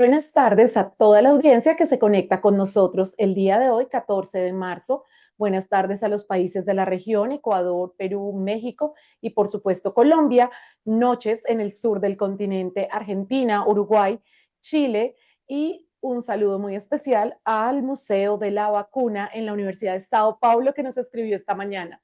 Buenas tardes a toda la audiencia que se conecta con nosotros el día de hoy, 14 de marzo. Buenas tardes a los países de la región, Ecuador, Perú, México y por supuesto Colombia. Noches en el sur del continente, Argentina, Uruguay, Chile y un saludo muy especial al Museo de la Vacuna en la Universidad de Sao Paulo que nos escribió esta mañana.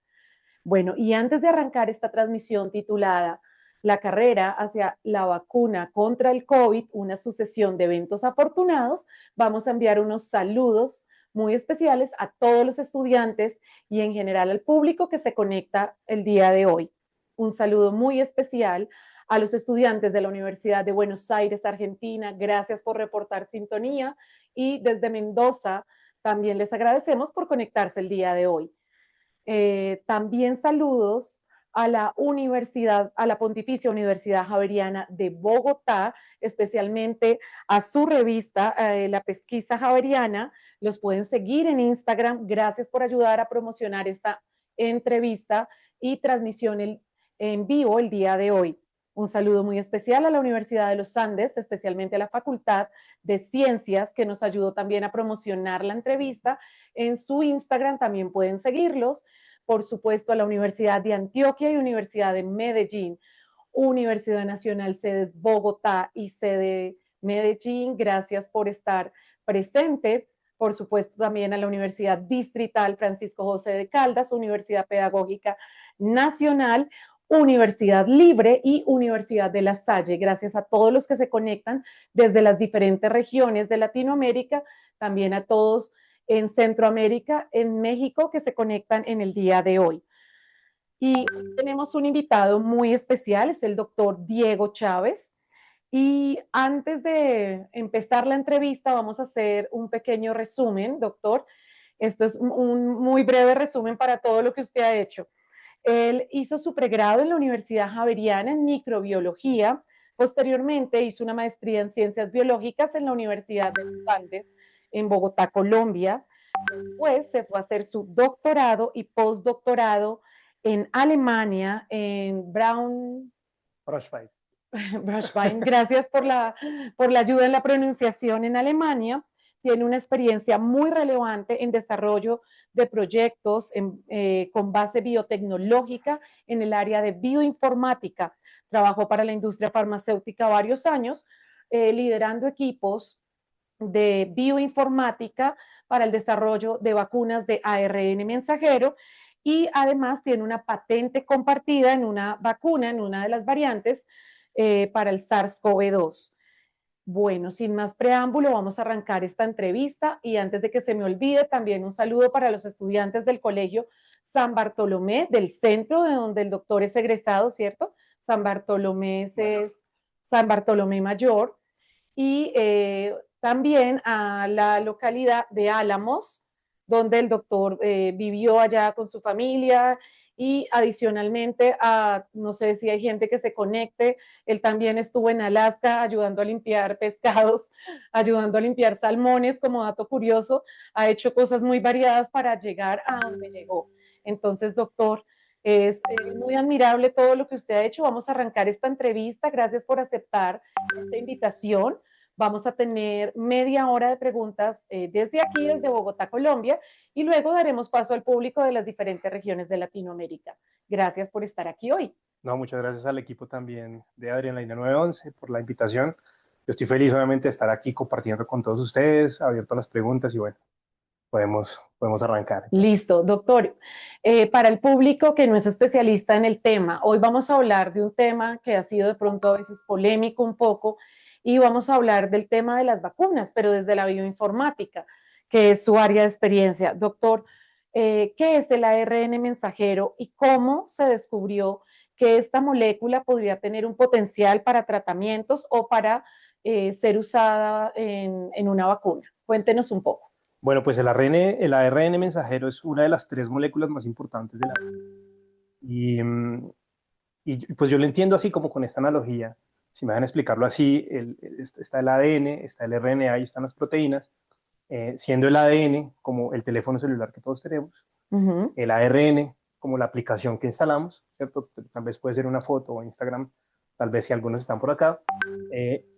Bueno, y antes de arrancar esta transmisión titulada La carrera hacia la vacuna contra el COVID, una sucesión de eventos afortunados, vamos a enviar unos saludos muy especiales a todos los estudiantes y en general al público que se conecta el día de hoy. Un saludo muy especial a los estudiantes de la Universidad de Buenos Aires, Argentina. Gracias por reportar sintonía y desde Mendoza también les agradecemos por conectarse el día de hoy. También saludos a la Universidad, a la Pontificia Universidad Javeriana de Bogotá, especialmente a su revista, La Pesquisa Javeriana. Los pueden seguir en Instagram. Gracias por ayudar a promocionar esta entrevista y transmisión en vivo el día de hoy. Un saludo muy especial a la Universidad de los Andes, especialmente a la Facultad de Ciencias, que nos ayudó también a promocionar la entrevista. En su Instagram también pueden seguirlos. Por supuesto, a la Universidad de Antioquia y Universidad de Medellín, Universidad Nacional, sedes Bogotá y sede Medellín. Gracias por estar presente. Por supuesto, también a la Universidad Distrital Francisco José de Caldas, Universidad Pedagógica Nacional, Universidad Libre y Universidad de La Salle. Gracias a todos los que se conectan desde las diferentes regiones de Latinoamérica, también a todos en Centroamérica, en México, que se conectan en el día de hoy. Y tenemos un invitado muy especial, es el doctor Diego Chávez. Y antes de empezar la entrevista, vamos a hacer un pequeño resumen, doctor. Esto es un muy breve resumen para todo lo que usted ha hecho. Él hizo su pregrado en la Universidad Javeriana en microbiología. Posteriormente hizo una maestría en ciencias biológicas en la Universidad de los Andes en Bogotá, Colombia. Después se fue a hacer su doctorado y postdoctorado en Alemania, en Braunschweig. Braunschweig. Gracias por la ayuda en la pronunciación en Alemania. Tiene una experiencia muy relevante en desarrollo de proyectos con base biotecnológica en el área de bioinformática. Trabajó para la industria farmacéutica varios años, liderando equipos de bioinformática para el desarrollo de vacunas de ARN mensajero y además tiene una patente compartida en una vacuna, en una de las variantes, para el SARS-CoV-2. Bueno, sin más preámbulo, vamos a arrancar esta entrevista y antes de que se me olvide, también un saludo para los estudiantes del Colegio San Bartolomé, del centro de donde el doctor es egresado, ¿cierto? San Bartolomé es San Bartolomé Mayor y también a la localidad de Álamos, donde el doctor vivió allá con su familia y adicionalmente a, no sé si hay gente que se conecte, él también estuvo en Alaska ayudando a limpiar pescados, ayudando a limpiar salmones, como dato curioso, ha hecho cosas muy variadas para llegar a donde llegó. Entonces, doctor, es muy admirable todo lo que usted ha hecho. Vamos a arrancar esta entrevista. Gracias por aceptar esta invitación. Vamos a tener media hora de preguntas desde aquí, desde Bogotá, Colombia, y luego daremos paso al público de las diferentes regiones de Latinoamérica. Gracias por estar aquí hoy. No, muchas gracias al equipo también de Adrenalina 911 por la invitación. Yo estoy feliz obviamente de estar aquí compartiendo con todos ustedes, abierto a las preguntas y bueno, podemos arrancar. Listo, doctor. Para el público que no es especialista en el tema, hoy vamos a hablar de un tema que ha sido de pronto a veces polémico un poco y vamos a hablar del tema de las vacunas, pero desde la bioinformática, que es su área de experiencia. Doctor, ¿qué es el ARN mensajero y cómo se descubrió que esta molécula podría tener un potencial para tratamientos o para ser usada en una vacuna? Cuéntenos un poco. Bueno, pues el ARN mensajero es una de las tres moléculas más importantes de la vida. Y pues yo lo entiendo así como con esta analogía. Si me dejan explicarlo así, está el ADN, está el RNA y están las proteínas, siendo el ADN como el teléfono celular que todos tenemos, el ARN como la aplicación que instalamos, ¿cierto? Tal vez puede ser una foto o Instagram, tal vez si algunos están por acá,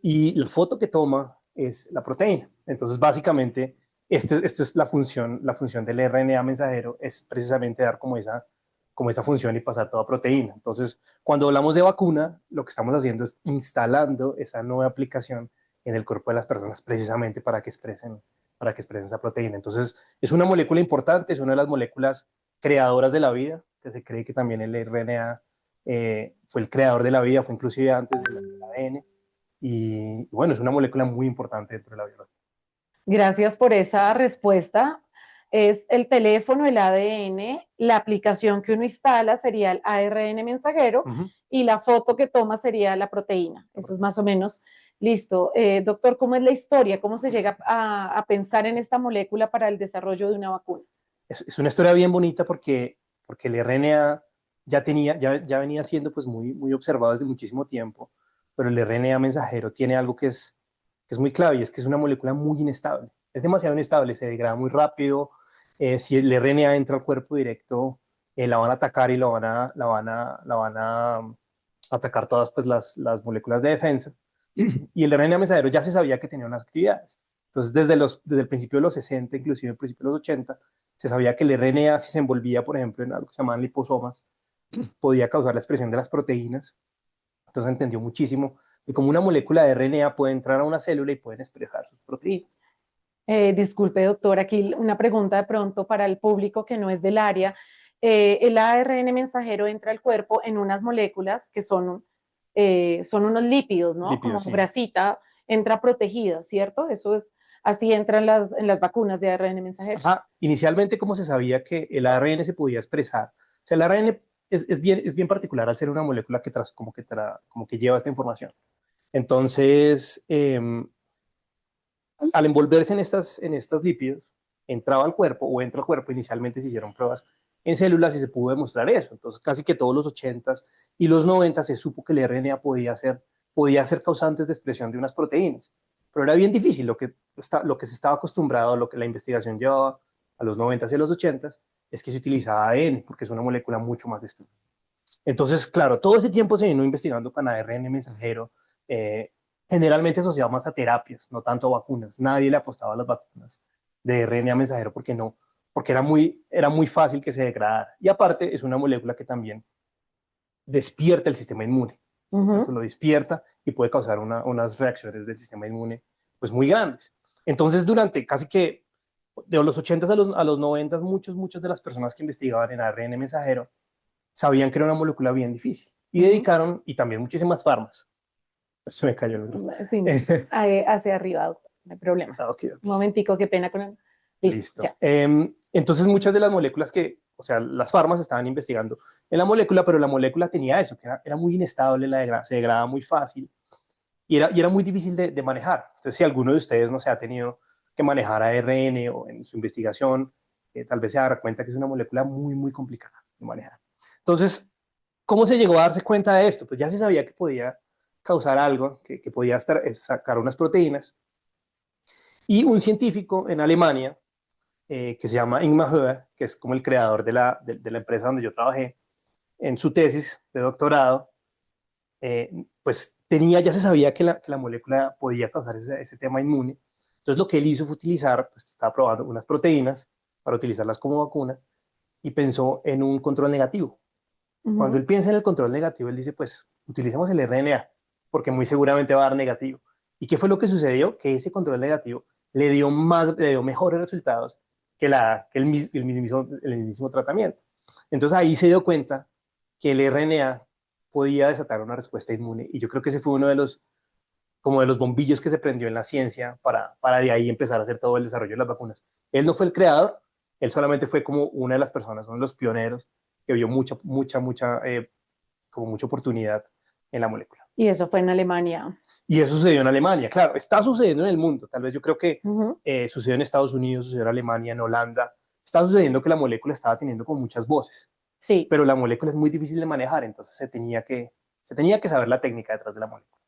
y la foto que toma es la proteína. Entonces, básicamente, esta es la función del RNA mensajero, es precisamente dar como esa función y pasar toda proteína. Entonces, cuando hablamos de vacuna, lo que estamos haciendo es instalando esa nueva aplicación en el cuerpo de las personas precisamente para que expresen esa proteína. Entonces, es una molécula importante, es una de las moléculas creadoras de la vida, que se cree que también el RNA fue el creador de la vida, fue inclusive antes del ADN, y bueno, es una molécula muy importante dentro de la biología. Gracias por esa respuesta. Es el teléfono, el ADN, la aplicación que uno instala sería el ARN mensajero y la foto que toma sería la proteína. Eso es más o menos listo. Doctor, ¿cómo es la historia? ¿Cómo se llega a pensar en esta molécula para el desarrollo de una vacuna? Es una historia bien bonita porque el RNA ya venía siendo pues muy observado desde muchísimo tiempo, pero el RNA mensajero tiene algo que es muy clave y es que es una molécula muy inestable. Es demasiado inestable, se degrada muy rápido. Si el RNA entra al cuerpo directo, la van a atacar y la van a atacar todas pues, las moléculas de defensa. Y el RNA mensajero ya se sabía que tenía unas actividades. Entonces, desde el principio de los 60, inclusive el principio de los 80, se sabía que el RNA, si se envolvía, por ejemplo, en algo que se llamaban liposomas, podía causar la expresión de las proteínas. Entonces entendió muchísimo de cómo una molécula de RNA puede entrar a una célula y pueden expresar sus proteínas. Disculpe, doctor, aquí una pregunta de pronto para el público que no es del área. El ARN mensajero entra al cuerpo en unas moléculas que son unos lípidos, ¿no? Como Lípidos, sí. grasita, entra protegida, ¿cierto? Eso es, así entran en las vacunas de ARN mensajero. Inicialmente, como se sabía que el ARN se podía expresar, o sea, el ARN es bien particular al ser una molécula como que lleva esta información. Entonces, al envolverse en estas lípidos, entraba al cuerpo o entra al cuerpo, inicialmente se hicieron pruebas en células y se pudo demostrar eso. Entonces, casi que todos los 80s y los 90s se supo que el RNA podía ser causantes de expresión de unas proteínas. Pero era bien difícil, lo que se estaba acostumbrado, lo que la investigación llevaba a los 90s y a los 80s, es que se utilizaba ADN, porque es una molécula mucho más estable. Entonces, claro, todo ese tiempo se vino investigando con ARN mensajero, eh, generalmente asociado más a terapias, no tanto a vacunas. Nadie le apostaba a las vacunas de RNA mensajero porque era muy fácil que se degradara. Y aparte, es una molécula que también despierta el sistema inmune. Entonces, lo despierta y puede causar unas reacciones del sistema inmune pues muy grandes. Entonces, durante casi que de los 80s a los 90s, muchas de las personas que investigaban en ARN mensajero sabían que era una molécula bien difícil y dedicaron, y también muchísimas farmas. Se me cayó el micrófono. Sí, hacia arriba, doctor, no hay problema. Okay. Un momentico, qué pena con él. Listo. Entonces, muchas de las moléculas o sea, las farmas estaban investigando en la molécula, pero la molécula tenía eso, que era muy inestable, se degradaba muy fácil y era muy difícil de manejar. Entonces, si alguno de ustedes no se ha tenido que manejar ARN o en su investigación, tal vez se dará cuenta que es una molécula muy complicada de manejar. Entonces, ¿cómo se llegó a darse cuenta de esto? Pues ya se sabía que podía causar algo, que podía sacar unas proteínas. Y un científico en Alemania, que se llama Ingmar Höher, que es como el creador de la empresa donde yo trabajé, en su tesis de doctorado, pues ya se sabía que la molécula podía causar ese tema inmune. Entonces lo que él hizo fue pues estaba probando unas proteínas para utilizarlas como vacuna y pensó en un control negativo. Cuando él piensa en el control negativo, él dice, pues utilicemos el RNA, porque muy seguramente va a dar negativo. ¿Y qué fue lo que sucedió? Que ese control negativo le dio mejores resultados que el mismo tratamiento. Entonces ahí se dio cuenta que el RNA podía desatar una respuesta inmune. Y yo creo que ese fue uno como de los bombillos que se prendió en la ciencia para de ahí empezar a hacer todo el desarrollo de las vacunas. Él no fue el creador, él solamente fue como una de las personas, uno de los pioneros que vio como mucha oportunidad en la molécula. Y eso fue en Alemania. Y eso sucedió en Alemania, claro, está sucediendo en el mundo, tal vez yo creo que sucedió en Estados Unidos, sucedió en Alemania, en Holanda, está sucediendo que la molécula estaba teniendo como muchas voces, sí. Pero la molécula es muy difícil de manejar, entonces se tenía que saber la técnica detrás de la molécula.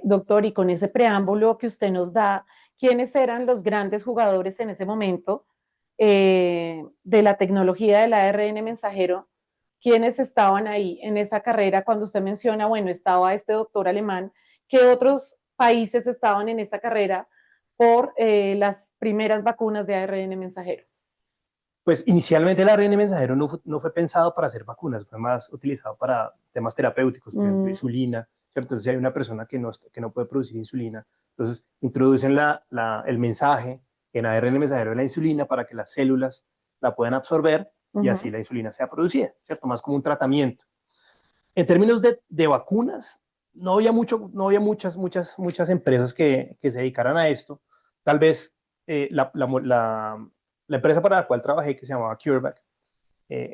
Doctor, y con ese preámbulo que usted nos da, ¿quiénes eran los grandes jugadores en ese momento de la tecnología del ARN mensajero? ¿Quiénes estaban ahí en esa carrera cuando usted menciona, bueno, estaba este doctor alemán? ¿Qué otros países estaban en esa carrera por las primeras vacunas de ARN mensajero? Pues inicialmente el ARN mensajero no fue pensado para hacer vacunas, fue más utilizado para temas terapéuticos, por ejemplo, insulina, ¿cierto? Entonces, si hay una persona que no puede producir insulina, entonces introducen el mensaje en ARN mensajero de la insulina para que las células la puedan absorber y así la insulina sea producida, ¿cierto? Más como un tratamiento. En términos de vacunas, no había muchas empresas que se dedicaran a esto. Tal vez la empresa para la cual trabajé, que se llamaba CureVac,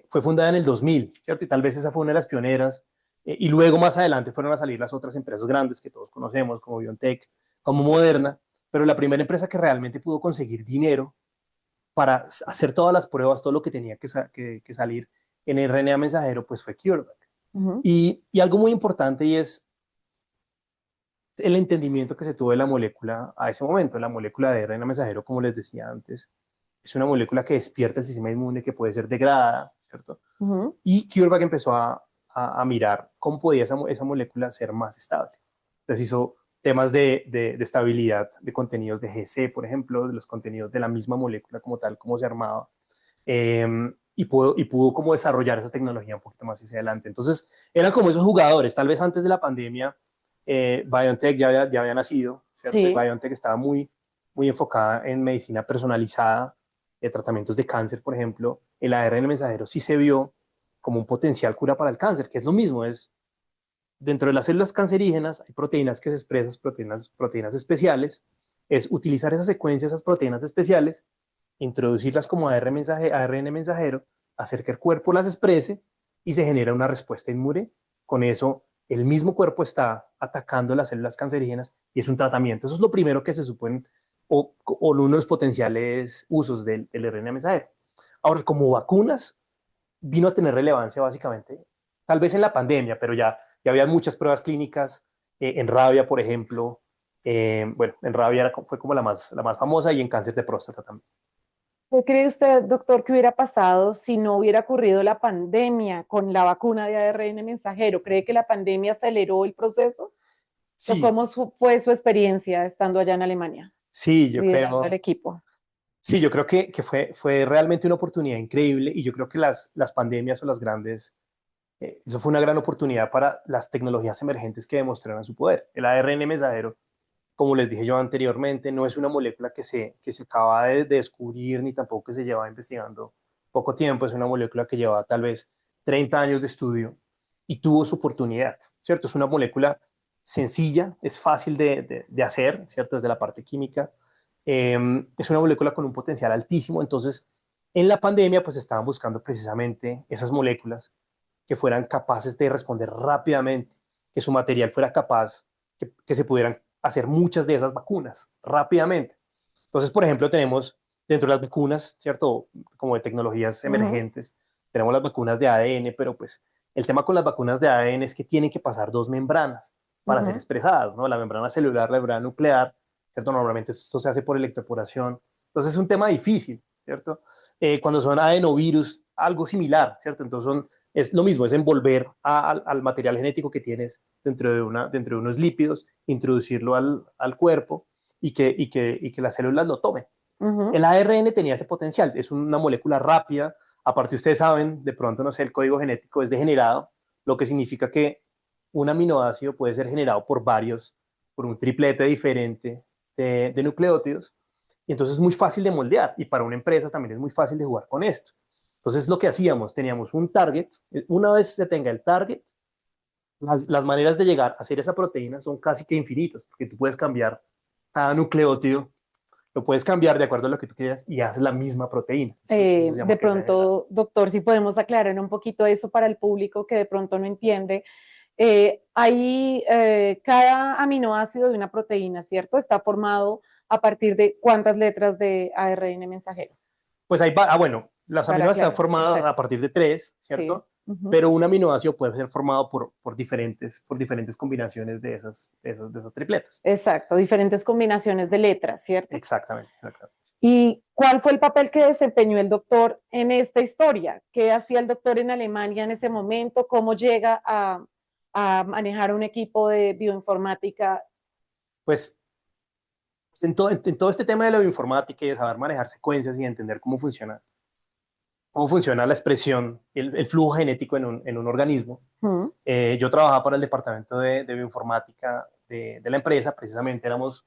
fue fundada en el 2000, ¿cierto? Y tal vez esa fue una de las pioneras. Y luego más adelante fueron a salir las otras empresas grandes que todos conocemos, como BioNTech, como Moderna, pero la primera empresa que realmente pudo conseguir dinero para hacer todas las pruebas, todo lo que tenía que salir en RNA mensajero, pues fue CureVac. Y algo muy importante y es el entendimiento que se tuvo de la molécula a ese momento. La molécula de RNA mensajero, como les decía antes, es una molécula que despierta el sistema inmune, que puede ser degradada, ¿cierto? Y CureVac empezó a mirar cómo podía esa molécula ser más estable. Entonces hizo temas de estabilidad de contenidos de GC, por ejemplo, de los contenidos de la misma molécula como tal, cómo se armaba. Y pudo como desarrollar esa tecnología un poquito más hacia adelante. Entonces, eran como esos jugadores. Tal vez antes de la pandemia, BioNTech ya había nacido, ¿cierto? Sí. BioNTech estaba muy enfocada en medicina personalizada, de tratamientos de cáncer, por ejemplo. El ARN mensajero sí se vio como un potencial cura para el cáncer, que es lo mismo, es dentro de las células cancerígenas hay proteínas que se expresan, proteínas especiales, es utilizar esa secuencia, esas proteínas especiales, introducirlas como ARN mensajero, hacer que el cuerpo las exprese y se genera una respuesta inmune. Con eso, el mismo cuerpo está atacando las células cancerígenas y es un tratamiento. Eso es lo primero que se supone o uno de los potenciales usos del RNA mensajero. Ahora, como vacunas, vino a tener relevancia básicamente, tal vez en la pandemia, pero ya había muchas pruebas clínicas, en rabia, por ejemplo. Bueno, en rabia fue como la más famosa y en cáncer de próstata también. ¿Qué cree usted, doctor, que hubiera pasado si no hubiera ocurrido la pandemia con la vacuna de ARN mensajero? ¿Cree que la pandemia aceleró el proceso? ¿O Sí, cómo fue su experiencia estando allá en Alemania, sí, liderando el equipo? sí, yo creo que fue realmente una oportunidad increíble y yo creo que las pandemias o las grandes, eso fue una gran oportunidad para las tecnologías emergentes que demostraron su poder. El ARN mensajero, como les dije yo anteriormente, no es una molécula que se acaba de descubrir ni tampoco que se lleva investigando poco tiempo, es una molécula que lleva tal vez 30 años de estudio y tuvo su oportunidad, ¿cierto? Es una molécula sencilla, es fácil de hacer, ¿cierto? Desde la parte química. Es una molécula con un potencial altísimo, entonces en la pandemia pues estaban buscando precisamente esas moléculas que fueran capaces de responder rápidamente, que su material fuera capaz, que se pudieran hacer muchas de esas vacunas rápidamente. Entonces, por ejemplo, tenemos dentro de las vacunas, ¿cierto? Como de tecnologías emergentes, tenemos las vacunas de ADN, pero pues el tema con las vacunas de ADN es que tienen que pasar dos membranas para ser expresadas, ¿no? La membrana celular, la membrana nuclear, ¿cierto? Normalmente esto se hace por electroporación. Entonces es un tema difícil, ¿cierto? Cuando son adenovirus, algo similar, ¿cierto? Entonces es lo mismo, es envolver al material genético que tienes dentro de unos lípidos, introducirlo al cuerpo y que las células lo tomen. El ARN tenía ese potencial, es una molécula rápida, aparte ustedes saben, de pronto, no sé, el código genético es degenerado, lo que significa que un aminoácido puede ser generado por un triplete diferente de nucleótidos, y entonces es muy fácil de moldear, y para una empresa también es muy fácil de jugar con esto. Entonces lo que hacíamos, teníamos un target, una vez se tenga el target, las maneras de llegar a hacer esa proteína son casi que infinitas, porque tú puedes cambiar cada nucleótido, lo puedes cambiar de acuerdo a lo que tú quieras y haces la misma proteína. Eso se De llama cadena general. pronto, doctor, si podemos aclarar un poquito eso para el público que de pronto no entiende. Cada aminoácido de una proteína, ¿cierto? Está formado a partir de cuántas letras de ARN mensajero. Pues bueno, los Para aminoácidos están aclarar, formados a exacto. partir de tres, Sí. ¿cierto? Pero un aminoácido puede ser formado por diferentes combinaciones de esas tripletas. Exacto, diferentes combinaciones de letras, ¿cierto? Exactamente, exactamente. ¿Y cuál fue el papel que desempeñó el doctor en esta historia? ¿Qué hacía el doctor en Alemania en ese momento? ¿Cómo llega a manejar un equipo de bioinformática? Pues En todo este tema de la bioinformática y de saber manejar secuencias y de entender cómo funciona la expresión, el flujo genético en un organismo, yo trabajaba para el departamento de bioinformática de la empresa, precisamente éramos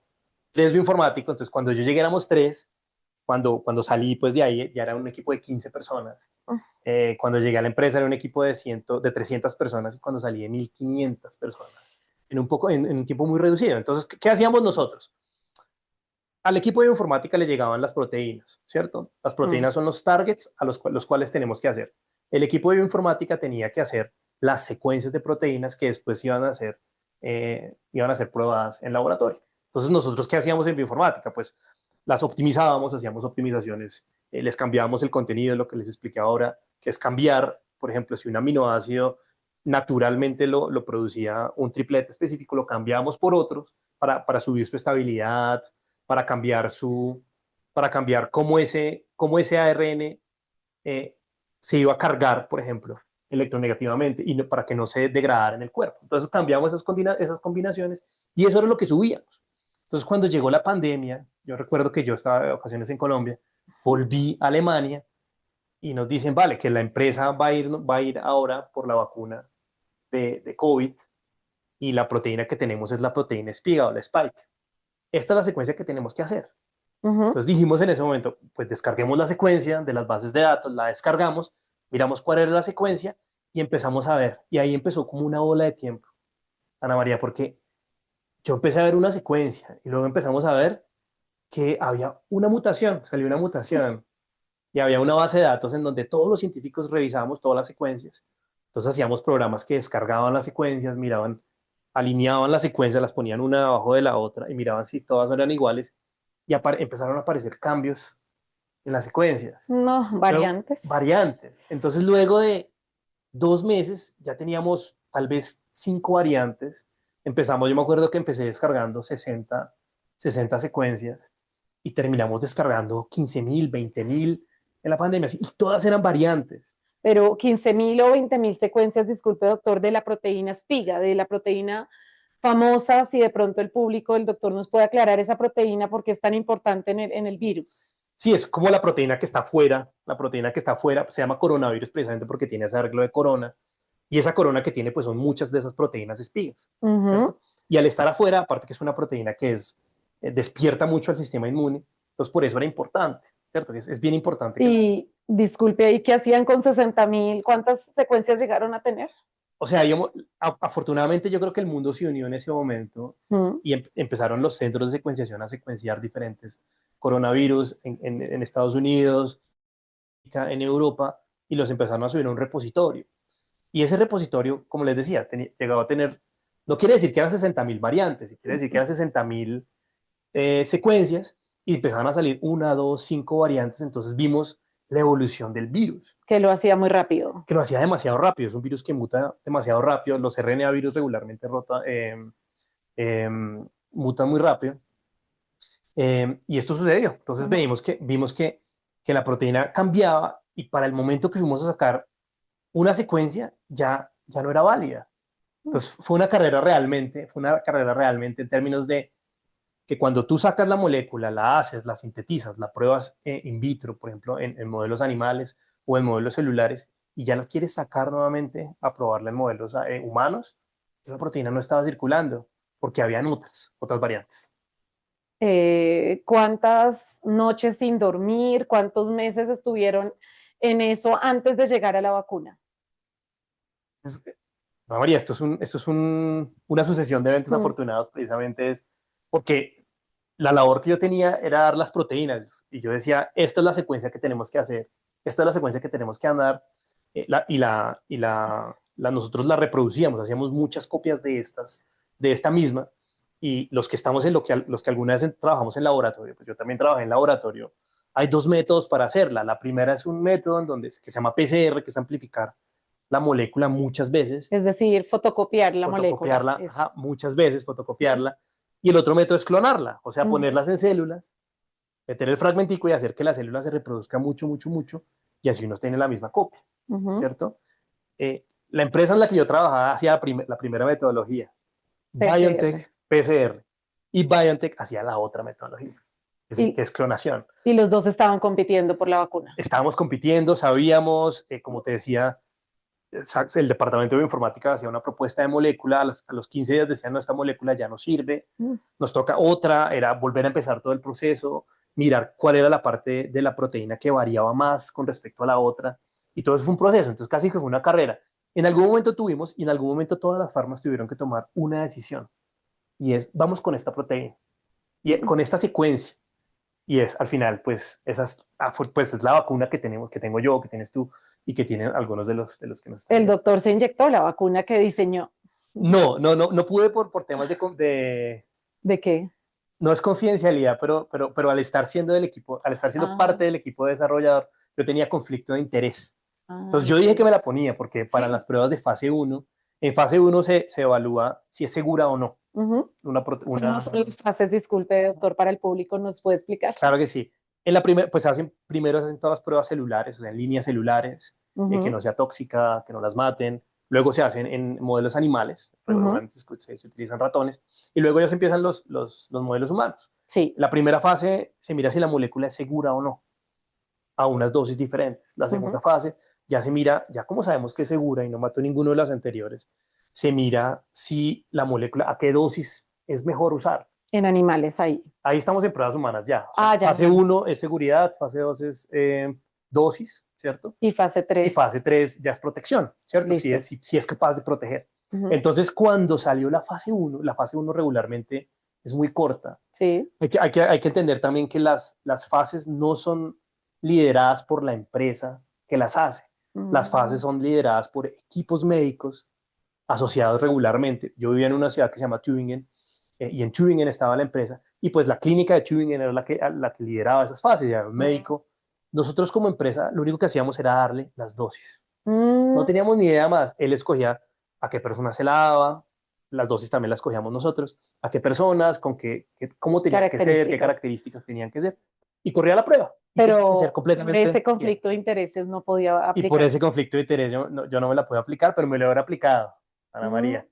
tres bioinformáticos, entonces cuando yo llegué éramos tres, cuando salí pues de ahí ya era un equipo de 15 personas, cuando llegué a la empresa era un equipo de 300 personas y cuando salí de 1500 personas, en un tiempo muy reducido. Entonces, ¿qué hacíamos nosotros? Al equipo de informática le llegaban las proteínas, ¿cierto? Las proteínas son los targets a los cuales tenemos que hacer. El equipo de bioinformática tenía que hacer las secuencias de proteínas que después iban a ser probadas en laboratorio. Entonces, ¿nosotros qué hacíamos en bioinformática? Pues las optimizábamos, hacíamos optimizaciones, les cambiábamos el contenido, lo que les expliqué ahora, que es cambiar, por ejemplo, si un aminoácido naturalmente lo producía un triplete específico, lo cambiábamos por otros para subir su estabilidad, para cambiar cómo ese ARN se iba a cargar, por ejemplo, electronegativamente y para que no se degradara en el cuerpo. Entonces cambiamos esas combinaciones y eso era lo que subíamos. Entonces cuando llegó la pandemia, yo recuerdo que yo estaba de vacaciones en Colombia, volví a Alemania y nos dicen, vale, que la empresa va a ir ahora por la vacuna de COVID y la proteína que tenemos es la proteína espiga o la spike. Esta es la secuencia que tenemos que hacer. Entonces dijimos en ese momento, pues descarguemos la secuencia de las bases de datos, la descargamos, miramos cuál era la secuencia y empezamos a ver. Y ahí empezó como una ola de tiempo, Ana María, porque yo empecé a ver una secuencia y luego empezamos a ver que había una mutación, salió una mutación y había una base de datos en donde todos los científicos revisábamos todas las secuencias. Entonces hacíamos programas que descargaban las secuencias, miraban, alineaban las secuencias, las ponían una debajo de la otra y miraban si todas eran iguales y empezaron a aparecer cambios en las secuencias. No, Luego, variantes. variantes. Entonces, luego de 2 meses ya teníamos tal vez 5 variantes. Empezamos, yo me acuerdo que empecé descargando 60 secuencias y terminamos descargando 15.000, 20.000 en la pandemia. Y todas eran variantes. Pero 15.000 o 20.000 secuencias, disculpe doctor, de la proteína espiga, de la proteína famosa, si de pronto el público, el doctor nos puede aclarar esa proteína porque es tan importante en el virus. Sí, es como la proteína que está afuera, se llama coronavirus precisamente porque tiene ese arreglo de corona, y esa corona que tiene pues son muchas de esas proteínas espigas, ¿cierto? Y al estar afuera, aparte que es una proteína que despierta mucho al sistema inmune, entonces por eso era importante, ¿cierto? Es bien importante. Y disculpe, ¿y qué hacían con 60.000? ¿Cuántas secuencias llegaron a tener? O sea, afortunadamente yo creo que el mundo se unió en ese momento y empezaron los centros de secuenciación a secuenciar diferentes coronavirus en Estados Unidos, en Europa, y los empezaron a subir a un repositorio. Y ese repositorio, como les decía, llegaba a tener, no quiere decir que eran 60.000 variantes, quiere decir que eran 60.000 secuencias y empezaron a salir 1, 2, 5 variantes, entonces vimos la evolución del virus. Que lo hacía muy rápido. Que lo hacía demasiado rápido, es un virus que muta demasiado rápido, los RNA virus regularmente mutan muy rápido. Y esto sucedió, entonces vimos que la proteína cambiaba y para el momento que fuimos a sacar una secuencia ya no era válida. Entonces fue una carrera realmente en términos de que cuando tú sacas la molécula, la haces, la sintetizas, la pruebas in vitro, por ejemplo, en modelos animales o en modelos celulares, y ya la quieres sacar nuevamente a probarla en modelos humanos, esa proteína no estaba circulando porque habían otras variantes. ¿Cuántas noches sin dormir? ¿Cuántos meses estuvieron en eso antes de llegar a la vacuna? No, María, esto es una sucesión de eventos afortunados, precisamente es porque la labor que yo tenía era dar las proteínas y yo decía, esta es la secuencia que tenemos que hacer, esta es la secuencia que tenemos que andar nosotros la reproducíamos, hacíamos muchas copias de esta misma y los que estamos los que alguna vez trabajamos en laboratorio, pues yo también trabajé en laboratorio, hay dos métodos para hacerla. La primera es un método que se llama PCR, que es amplificar la molécula muchas veces. Es decir, fotocopiar la molécula. Fotocopiarla muchas veces, fotocopiarla. Y el otro método es clonarla, o sea, ponerlas en células, meter el fragmentico y hacer que la célula se reproduzca mucho, mucho, mucho, y así uno tiene la misma copia, ¿cierto? La empresa en la que yo trabajaba hacía la primera metodología, BioNTech PCR. y BioNTech hacía la otra metodología, Y, que es clonación. y los dos estaban compitiendo por la vacuna. Estábamos compitiendo, sabíamos, como te decía, el departamento de bioinformática hacía una propuesta de molécula, a los 15 días decían, no, esta molécula ya no sirve, nos toca otra, era volver a empezar todo el proceso, mirar cuál era la parte de la proteína que variaba más con respecto a la otra, y todo eso fue un proceso, entonces casi que fue una carrera. En algún momento tuvimos, y en algún momento todas las farmas tuvieron que tomar una decisión, y es, vamos con esta proteína, y con esta secuencia, y es al final, pues, pues es la vacuna que tenemos, que tengo yo, que tienes tú, y que tienen algunos de los que nos están El viendo. doctor se inyectó la vacuna que diseñó. No pude por temas ¿De qué? no es confidencialidad, pero al estar siendo del equipo, al estar siendo Ah, parte del equipo desarrollador, yo tenía conflicto de interés. Entonces yo dije que entiendo. me la ponía porque para Sí. las pruebas de fase uno en fase uno se evalúa si es segura o no. ¿Cómo son las fases, disculpe, doctor, para el público? ¿Nos puede explicar? Claro que sí. En la primera, pues primero hacen todas pruebas celulares, o sea, en líneas celulares, que no sea tóxica, que no las maten. Luego se hacen en modelos animales, regularmente se utilizan ratones, y luego ya se empiezan los modelos humanos. Sí. La primera fase se mira si la molécula es segura o no, a unas dosis diferentes. La segunda fase ya se mira, ya como sabemos que es segura y no mató ninguno de las anteriores, se mira si la molécula, a qué dosis es mejor usar. En animales ahí. Ahí estamos en pruebas humanas ya. O sea, Ya, fase ya. 1 es seguridad, fase 2 es dosis, ¿cierto? Y fase Y 3. fase 3 ya es protección, ¿cierto? Listo. Si es capaz de proteger. Entonces, cuando salió la fase uno regularmente es muy corta. Sí. Hay que entender también que las fases no son lideradas por la empresa que las hace. Las fases son lideradas por equipos médicos asociados regularmente. Yo vivía en una ciudad que se llama Tübingen, y en Tübingen estaba la empresa, y pues la clínica de Tübingen era la que lideraba esas fases, ya un médico. Nosotros como empresa lo único que hacíamos era darle las dosis. No teníamos ni idea más. Él escogía a qué personas se la daba, las dosis también las escogíamos nosotros, a qué personas, cómo tenía que ser, qué características tenían que ser, y corría la prueba. Y tenía que ser Pero completamente ese conflicto de intereses no podía y por aplicar. ese conflicto de interés yo no me la puedo aplicar, pero me lo hubiera aplicado, Ana María.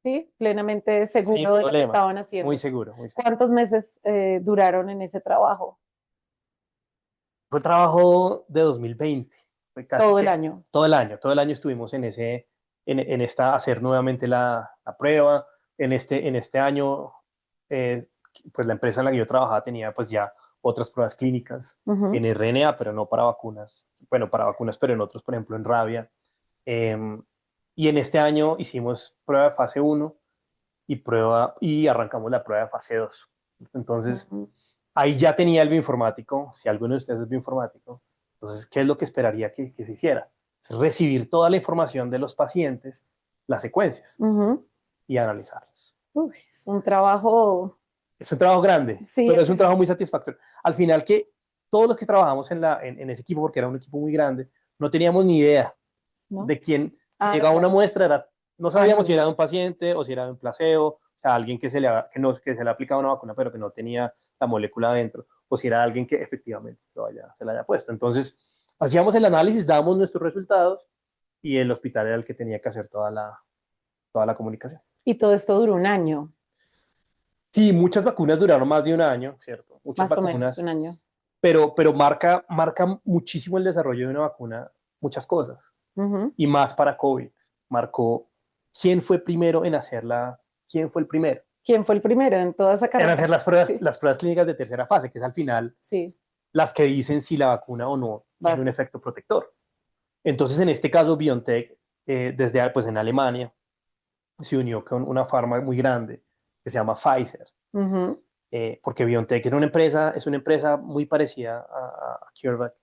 Sí, plenamente Sin seguro de lo que problema. estaban Muy haciendo. seguro, muy seguro. ¿Cuántos meses duraron en ese trabajo? Fue el trabajo de 2020. Fue casi Todo el que año. todo el año estuvimos en esta, hacer nuevamente la prueba. En este año, pues la empresa en la que yo trabajaba tenía pues ya otras pruebas clínicas en RNA, pero no para vacunas. Bueno, para vacunas, pero en otros, por ejemplo, en rabia. Y en este año hicimos prueba de fase uno y arrancamos la prueba de fase 2. Entonces, ahí ya tenía el bioinformático, si alguno de ustedes es bioinformático, entonces, ¿qué es lo que esperaría que se hiciera? Es recibir toda la información de los pacientes, las secuencias, y analizarlas. Es un trabajo, Es un trabajo grande, sí, pero es un trabajo muy satisfactorio. Al final, que todos los que trabajamos en ese equipo, porque era un equipo muy grande, no teníamos ni idea ¿no? de quién, si llegaba una Claro. muestra, no sabíamos si No. era de un paciente o si era de un placebo, o sea, alguien que se le aplicaba una vacuna pero que no tenía la molécula adentro, o si era alguien que efectivamente se la haya puesto. Entonces, hacíamos el análisis, dábamos nuestros resultados y el hospital era el que tenía que hacer toda la comunicación. Y todo esto duró un año, Sí, muchas vacunas duraron más de un año, ¿cierto? Muchas más o menos un vacunas, año. pero marca muchísimo el desarrollo de una vacuna, muchas cosas. Y más para COVID. Marcó quién fue primero en hacerla, quién fue el primero. ¿Quién fue el primero en toda esa En carrera? hacer Sí. las pruebas clínicas de tercera fase, que es al final Sí, las que dicen si la vacuna o no tiene un basta. efecto protector. Entonces, en este caso, BioNTech, desde pues en Alemania, se unió con una farma muy grande que se llama Pfizer, porque BioNTech es una empresa muy parecida a CureVac.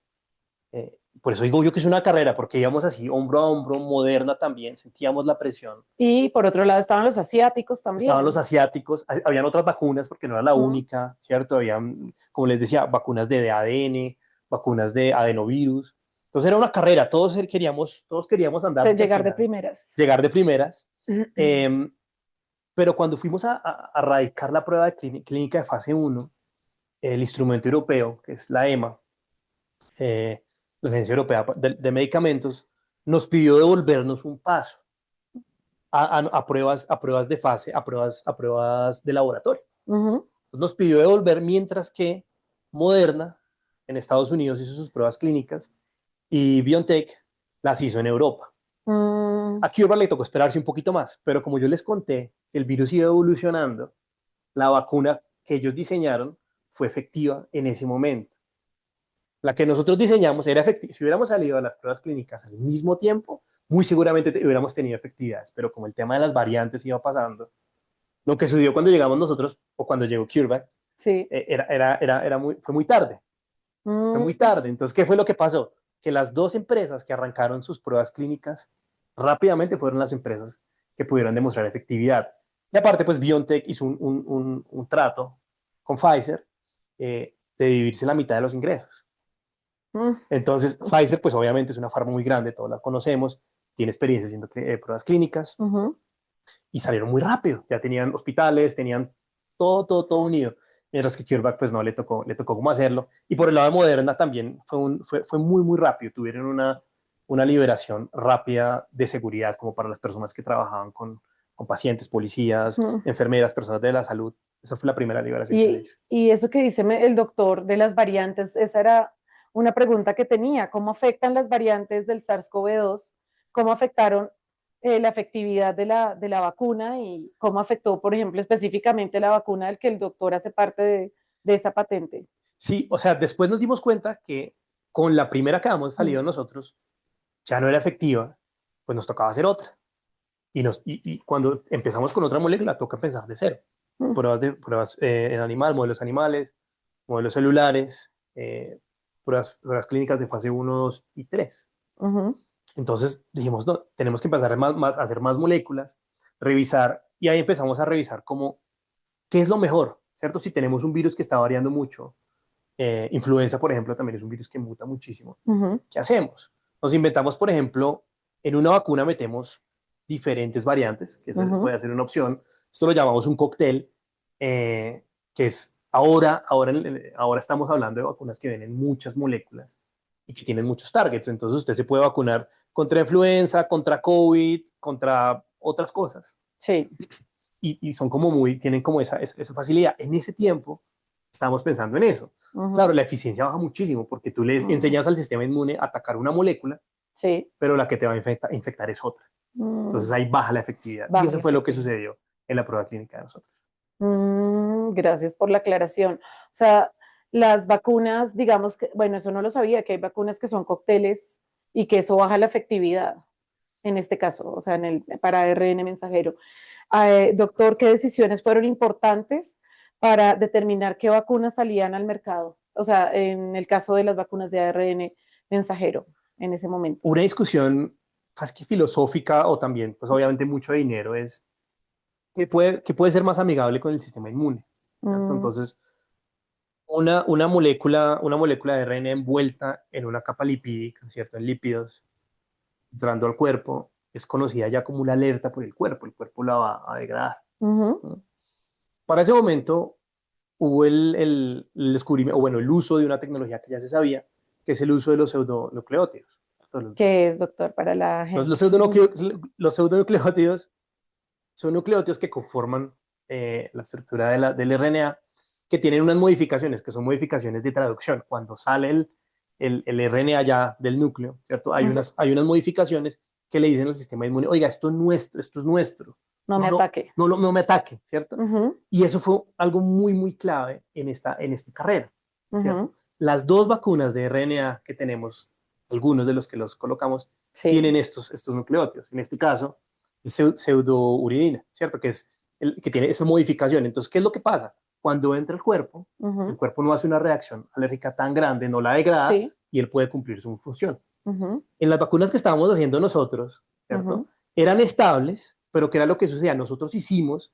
Por eso digo yo que es una carrera, porque íbamos así hombro a hombro, Moderna también, sentíamos la presión. Y por otro lado estaban los asiáticos Estaban los también. asiáticos, habían otras vacunas porque no era la única, ¿cierto? Habían, como les decía, vacunas de ADN, vacunas de adenovirus. Entonces era una carrera, todos queríamos andar porque al Llegar de final, primeras. llegar de primeras. Pero cuando fuimos a radicar la prueba de clínica de fase uno, el instrumento europeo, que es la EMA, la Agencia Europea de Medicamentos, nos pidió devolvernos un paso. a pruebas de fase, a pruebas de laboratorio. Ujú. Nos pidió devolver mientras que Moderna en Estados Unidos hizo sus pruebas clínicas y BioNTech las hizo en Europa. Mm, A CureVac le tocó esperarse un poquito más, pero como yo les conté que el virus iba evolucionando, la vacuna que ellos diseñaron fue efectiva en ese momento. La que nosotros diseñamos era efectiva. Si hubiéramos salido a las pruebas clínicas al mismo tiempo, muy seguramente hubiéramos tenido efectividades, pero como el tema de las variantes iba pasando, lo que sucedió cuando llegamos nosotros o cuando llegó CureVac sí. fue muy tarde. Fue Mm, muy tarde. Entonces, ¿qué fue lo que pasó? Que las dos empresas que arrancaron sus pruebas clínicas rápidamente fueron las empresas que pudieron demostrar efectividad. Y aparte, pues BioNTech hizo un trato con Pfizer de dividirse la mitad de los ingresos. mm, Entonces, Pfizer, pues obviamente es una farma muy grande, todos la conocemos, tiene experiencia haciendo pruebas clínicas ujú. y salieron muy rápido. Ya tenían hospitales, tenían todo unido. Mientras que CureVac, pues no, le tocó cómo hacerlo. Y por el lado de Moderna también fue muy rápido. Tuvieron una liberación rápida de seguridad, como para las personas que trabajaban con pacientes, policías, Mm. enfermeras, personas de la salud. Esa fue la primera liberación que han hecho. Y eso que dice el doctor de las variantes, esa era una pregunta que tenía. ¿Cómo afectan las variantes del SARS-CoV-2? ¿Cómo afectaron la efectividad de la vacuna? ¿Y cómo afectó, por ejemplo, específicamente la vacuna del que el doctor hace parte de esa patente? Sí, o sea, después nos dimos cuenta que con la primera que habíamos Mm, salido nosotros, ya no era efectiva, pues nos tocaba hacer otra. Y cuando empezamos con otra molécula, toca empezar de cero. mm, Pruebas en modelos animales, modelos celulares, pruebas clínicas de fase 1, 2 y 3. ujú, Entonces dijimos, no, tenemos que empezar a hacer más moléculas, revisar, y ahí empezamos a revisar qué es lo mejor, ¿cierto? Si tenemos un virus que está variando mucho, influenza, por ejemplo, también es un virus que muta muchísimo. ujú, ¿Qué hacemos? Nos inventamos, por ejemplo, en una vacuna metemos diferentes variantes, que esa ujú. puede ser una opción. Esto lo llamamos un cóctel, que es ahora estamos hablando de vacunas que vienen muchas moléculas y que tienen muchos targets. Entonces usted se puede vacunar contra influenza, contra COVID, contra otras cosas. Sí. Y son como tienen como esa facilidad. En ese tiempo estábamos pensando en eso. Claro, Ujú, la eficiencia baja muchísimo porque tú le mm, enseñas al sistema inmune a atacar una molécula, sí. pero la que te va a infectar es otra. Mm, Entonces ahí baja la efectividad. Y baja eso la fue lo que efectividad. sucedió en la prueba clínica de nosotros. Gracias por la aclaración. O sea, las vacunas, digamos que, bueno, eso no lo sabía, que hay vacunas que son cócteles y que eso baja la efectividad en este caso, o sea, para ARN mensajero. Doctor, ¿qué decisiones fueron importantes para determinar qué vacunas salían al mercado? O sea, en el caso de las vacunas de ARN mensajero, en ese momento. Una discusión casi que filosófica o también, pues obviamente mucho dinero es qué puede ser más amigable con el sistema inmune, ¿cierto? Mm, Entonces, una molécula de ARN envuelta en una capa lipídica, ¿cierto? En lípidos, entrando al cuerpo, es conocida ya como una alerta por el cuerpo la va a degradar, ujú, ¿no? Para ese momento hubo el descubrimiento, o bueno, el uso de una tecnología que ya se sabía, que es el uso de los pseudonucleótidos. ¿qué es, doctor, para la Entonces, gente? los pseudonucleótidos son nucleótidos que conforman la estructura del RNA, que tienen unas modificaciones, que son modificaciones de traducción. Cuando sale el RNA ya del núcleo, ¿cierto? Hay Ujú, unas modificaciones que le dicen al sistema inmune, oiga, esto es nuestro, no me ataque. no me ataque, ¿cierto? Ujú, Y eso fue algo muy clave en esta carrera, ujú, ¿cierto? Las dos vacunas de RNA que tenemos, algunos de los que los colocamos, sí. tienen estos nucleótidos. En este caso, pseudouridina, ¿cierto? Que tiene esa modificación. Entonces, ¿qué es lo que pasa? Cuando entra el Ujú, cuerpo no hace una reacción alérgica tan grande, no la degrada sí. y él puede cumplir su función. Ujú, En las vacunas que estábamos haciendo nosotros, ¿cierto? ujú. Eran estables, pero ¿qué era lo que sucedía? Nosotros hicimos,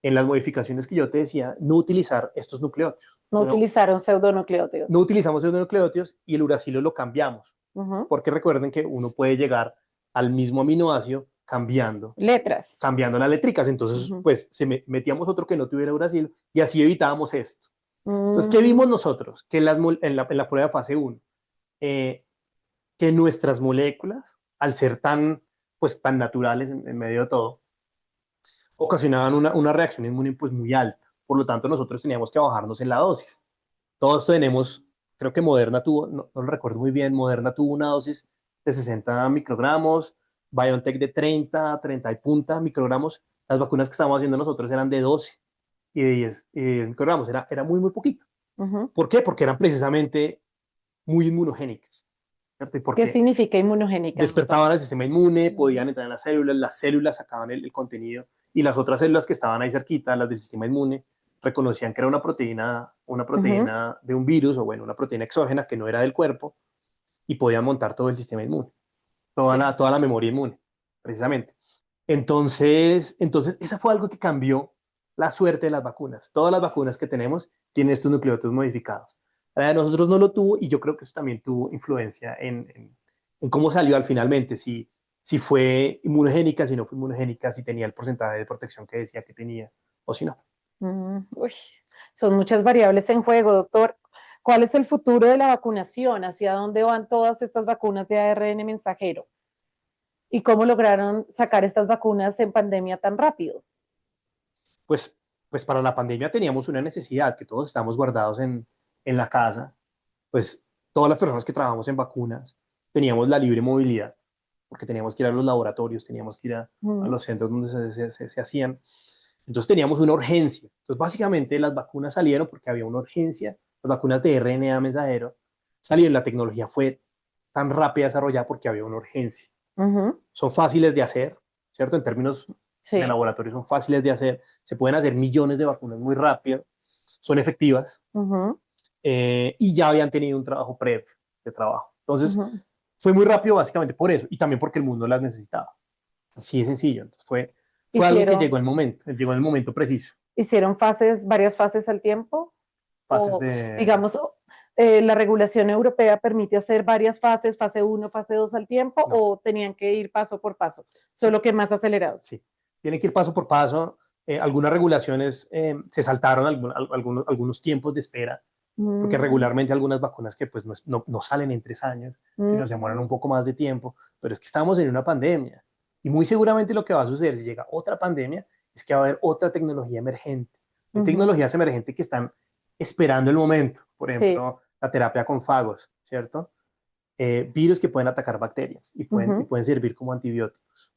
en las modificaciones que yo te decía, no utilizar estos nucleótidos. No utilizaron No pseudonucleótidos. utilizamos esos nucleótidos y el uracilo lo cambiamos, Ujú. porque recuerden que uno puede llegar al mismo aminoácido cambiando Letras. cambiando las letricas. Entonces, Ujú. pues metíamos otro que no tuviera uracilo y así evitábamos esto. Entonces, ¿qué Mm, vimos nosotros? Que en la prueba de fase 1, que nuestras moléculas, al ser tan pues tan naturales en medio de todo, ocasionaban una reacción inmune pues muy alta. Por lo tanto, nosotros teníamos que bajarnos en la dosis. Todos tenemos, creo que Moderna tuvo, no lo recuerdo muy bien, Moderna tuvo una dosis de 60 microgramos, BioNTech de 30 y punta microgramos. Las vacunas que estábamos haciendo nosotros eran de 12 y de 10 microgramos, era muy, muy poquito. Ujú. ¿Por qué? Porque eran precisamente muy inmunogénicas, ¿cierto? Y ¿Qué porque significa inmunogénicas, doctor? despertaban el sistema inmune, podían entrar en las células sacaban el contenido y las otras células que estaban ahí cerquita, las del sistema inmune, reconocían que era una Ujú. proteína de un virus o bueno, una proteína exógena que no era del cuerpo y podían montar todo el sistema inmune, Sí. toda la memoria inmune, precisamente. Entonces, esa fue algo que cambió la suerte de las vacunas. Todas las vacunas que tenemos tienen estos nucleótidos modificados. La de nosotros no lo tuvo y yo creo que eso también tuvo influencia en cómo salió al finalmente, si fue inmunogénica, si no fue inmunogénica, si tenía el porcentaje de protección que decía que tenía o si no. Uy, son muchas variables en juego, doctor. ¿Cuál es el futuro de la vacunación? ¿Hacia dónde van todas estas vacunas de ARN mensajero? ¿Y cómo lograron sacar estas vacunas en pandemia tan rápido? Pues, pues para la pandemia teníamos una necesidad, que todos estamos guardados en la casa, pues todas las personas que trabajamos en vacunas teníamos la libre movilidad, porque teníamos que ir a los laboratorios, teníamos que ir a Mm. los centros donde se hacían. Entonces teníamos una urgencia. Entonces básicamente las vacunas salieron porque había una urgencia. Las vacunas de RNA mensajero salieron, la tecnología fue tan rápida desarrollada porque había una urgencia. Ujú. Son fáciles de hacer, ¿cierto? En términos de Sí. laboratorio son fáciles de hacer, se pueden hacer millones de vacunas muy rápido, son efectivas Ujú. y ya habían tenido un trabajo previo de trabajo. Entonces, Ujú. fue muy rápido básicamente por eso y también porque el mundo las necesitaba. Así de sencillo. Entonces, fue algo que Hicieron, llegó en el momento preciso. hicieron fases, varias fases al tiempo, Fases o de... digamos, la regulación europea permite hacer varias fases, fase uno, fase 2 al tiempo, No, o tenían que ir paso por paso, sí, solo que más acelerados. sí. Tienen que ir paso por paso. Algunas regulaciones se saltaron algunos tiempos de espera, porque Mm. regularmente algunas vacunas que pues no salen en 3 años, sino se demoran Mm. un poco más de tiempo, pero es que estamos en una pandemia y muy seguramente lo que va a suceder si llega otra pandemia es que va a haber otra tecnología emergente. Hay Ujú. tecnologías emergentes que están esperando el momento, por Sí. ejemplo, la terapia con fagos, ¿cierto? Virus que pueden atacar bacterias y Ujú. pueden servir como antibióticos.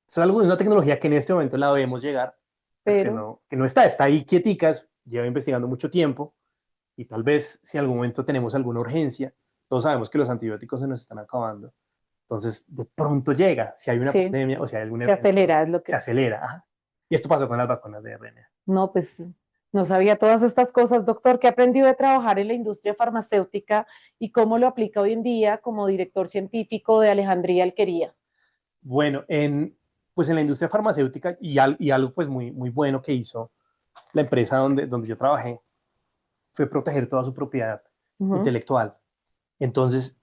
Eso es algo de una tecnología que en este momento la vemos llegar, pero Pero que no está ahí quieticas, lleva investigando mucho tiempo y tal vez si en algún momento tenemos alguna urgencia, todos sabemos que los antibióticos se nos están acabando. Entonces, de pronto llega, si hay una sí, pandemia o si hay algún se evento, acelera, es lo se que... acelera. Ajá. Y esto pasó con las vacunas de RNA. No, pues no sabía todas estas cosas, doctor. ¿Qué aprendió de trabajar en la industria farmacéutica y cómo lo aplica hoy en día como director científico de Alejandría Alquería? Bueno, pues en la industria farmacéutica y algo pues muy, muy bueno que hizo la empresa donde yo trabajé fue proteger toda su propiedad Ujú. intelectual. Entonces,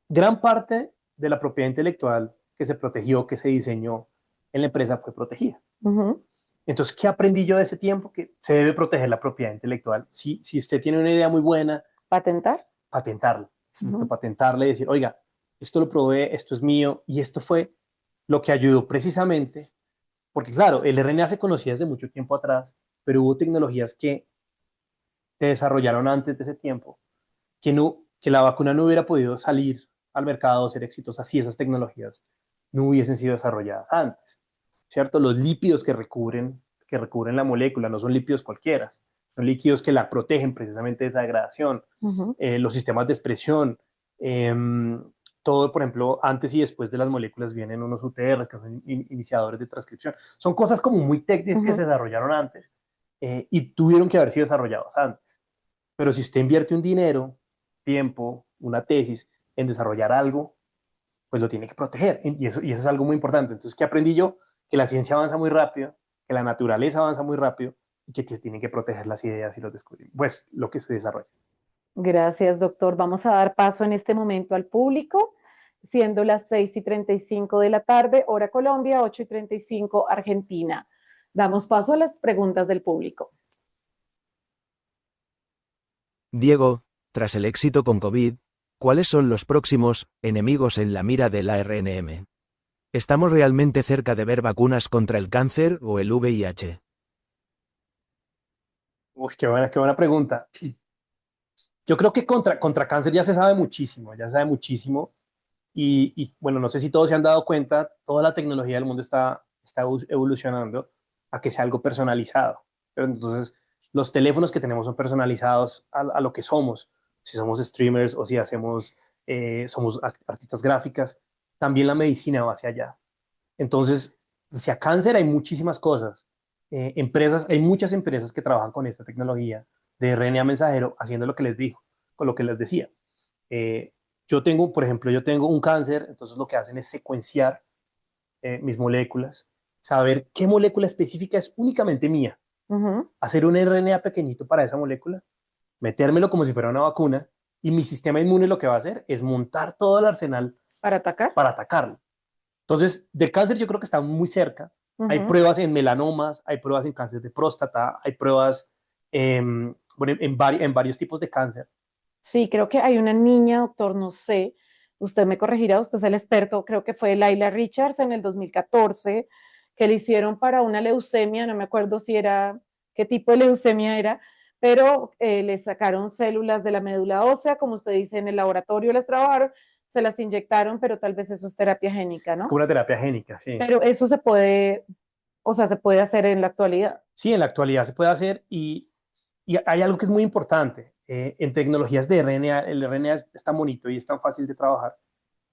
gran parte de la propiedad intelectual que se protegió, que se diseñó en la empresa fue protegida. Ujú. Entonces, ¿qué aprendí yo de ese tiempo? Que se debe proteger la propiedad intelectual. Si usted tiene una idea muy buena, ¿Patentar? patentarla. Ujú. Patentarla y decir, oiga, esto lo probé, esto es mío, y esto fue lo que ayudó precisamente, porque claro, el RNA se conocía desde mucho tiempo atrás, pero hubo tecnologías que se desarrollaron antes de ese tiempo, que la vacuna no hubiera podido salir al mercado o ser exitosa si esas tecnologías no hubiesen sido desarrolladas antes, ¿cierto? Los lípidos que recubren la molécula no son lípidos cualquiera, son líquidos que la protegen precisamente de esa degradación, Ujú. los sistemas de expresión, eh, todo, por ejemplo, antes y después de las moléculas vienen unos UTR, que son iniciadores de transcripción. Son cosas como muy técnicas que se Ujú. desarrollaron antes y tuvieron que haber sido desarrolladas antes. Pero si usted invierte un dinero, tiempo, una tesis en desarrollar algo, pues lo tiene que proteger. Y eso es algo muy importante. Entonces, ¿qué aprendí yo? Que la ciencia avanza muy rápido, que la naturaleza avanza muy rápido y que tienen que proteger las ideas y los descubrimientos, pues lo que se desarrolla. Gracias, doctor. Vamos a dar paso en este momento al público, siendo las 6:35 de la tarde, hora Colombia, 8:35 Argentina. Damos paso a las preguntas del público. Diego, tras el éxito con COVID, ¿cuáles son los próximos enemigos en la mira del ARNM? ¿Estamos realmente cerca de ver vacunas contra el cáncer o el VIH? Uy, qué buena pregunta. Yo creo que contra cáncer ya se sabe muchísimo, ya se sabe muchísimo. Bueno, no sé si todos se han dado cuenta, toda la tecnología del mundo está evolucionando a que sea algo personalizado. Pero entonces, los teléfonos que tenemos son personalizados a lo que somos. Si somos streamers o si somos artistas gráficas, también la medicina va hacia allá. Entonces, hacia cáncer hay muchísimas cosas. Hay muchas empresas que trabajan con esta tecnología de RNA mensajero, haciendo lo que les dijo, con lo que les decía. Eh, por ejemplo, yo tengo un cáncer, entonces lo que hacen es secuenciar mis moléculas, saber qué molécula específica es únicamente mía, hacer un RNA pequeñito para esa molécula, metérmelo como si fuera una vacuna, y mi sistema inmune lo que va a hacer es montar todo el arsenal ¿Para atacar? para atacarlo. Entonces, del cáncer yo creo que está muy cerca. Hay pruebas en melanomas, hay pruebas en cáncer de próstata, hay pruebas bueno, en varios tipos de cáncer. Sí, creo que hay una niña, doctor, no sé, usted me corregirá, usted es el experto, creo que fue Laila Richards en el 2014, que le hicieron para una leucemia, no me acuerdo si era, qué tipo de leucemia era, pero le sacaron células de la médula ósea, como usted dice, en el laboratorio las trabajaron, se las inyectaron, pero tal vez eso es terapia génica, Es ¿no? como una terapia génica, sí. Pero eso se puede, o sea, se puede hacer en la actualidad. Sí, en la actualidad se puede hacer y hay algo que es muy importante. En tecnologías de RNA, el RNA es tan bonito y es tan fácil de trabajar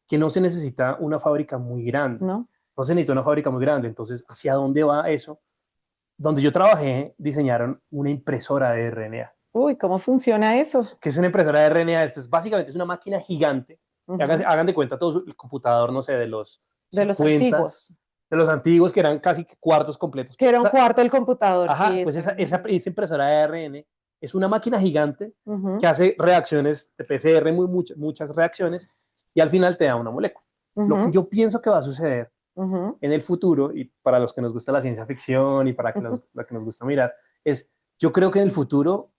que no se necesita una fábrica muy grande. ¿No? No se necesita una fábrica muy grande. Entonces, ¿hacia dónde va eso? Donde yo trabajé, diseñaron una impresora de RNA. Uy, ¿cómo funciona eso? ¿Qué es una impresora de RNA? Básicamente es una máquina gigante. Hagan de cuenta todo el computador, no sé, de los De los 50, antiguos. de los antiguos que eran casi cuartos completos. Que era un cuarto del computador, Ajá, sí. pues esa impresora de ARN es una máquina gigante Uh-huh, que hace reacciones de PCR, muchas reacciones, y al final te da una molécula. Lo que uh-huh, yo pienso que va a suceder uh-huh. en el futuro, y para los que nos gusta la ciencia ficción y para lo que nos gusta mirar, yo creo que en el futuro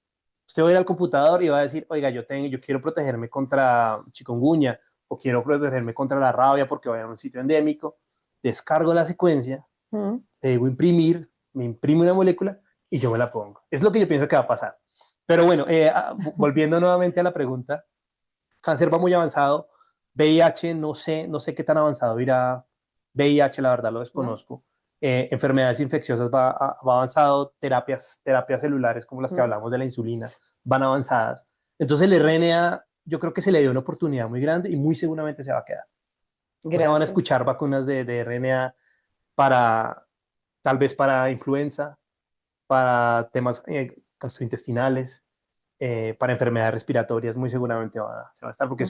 usted va a ir al computador y va a decir, oiga, yo quiero protegerme contra chikungunya o quiero protegerme contra la rabia porque voy a un sitio endémico, descargo la secuencia, Uh-huh. le digo imprimir, me imprime una molécula y yo me la pongo. Es lo que yo pienso que va a pasar. Pero bueno, volviendo nuevamente a la pregunta, cáncer va muy avanzado, VIH no sé qué tan avanzado irá VIH, la verdad lo ¿No? desconozco. Enfermedades infecciosas va avanzado, terapias celulares como las que Uh-huh. hablamos de la insulina van avanzadas. Entonces el RNA yo creo que se le dio una oportunidad muy grande y muy seguramente se va a quedar. O sea, van a Gracias. escuchar vacunas de RNA para, tal vez para influenza, para temas gastrointestinales, para enfermedades respiratorias, muy seguramente se va a estar porque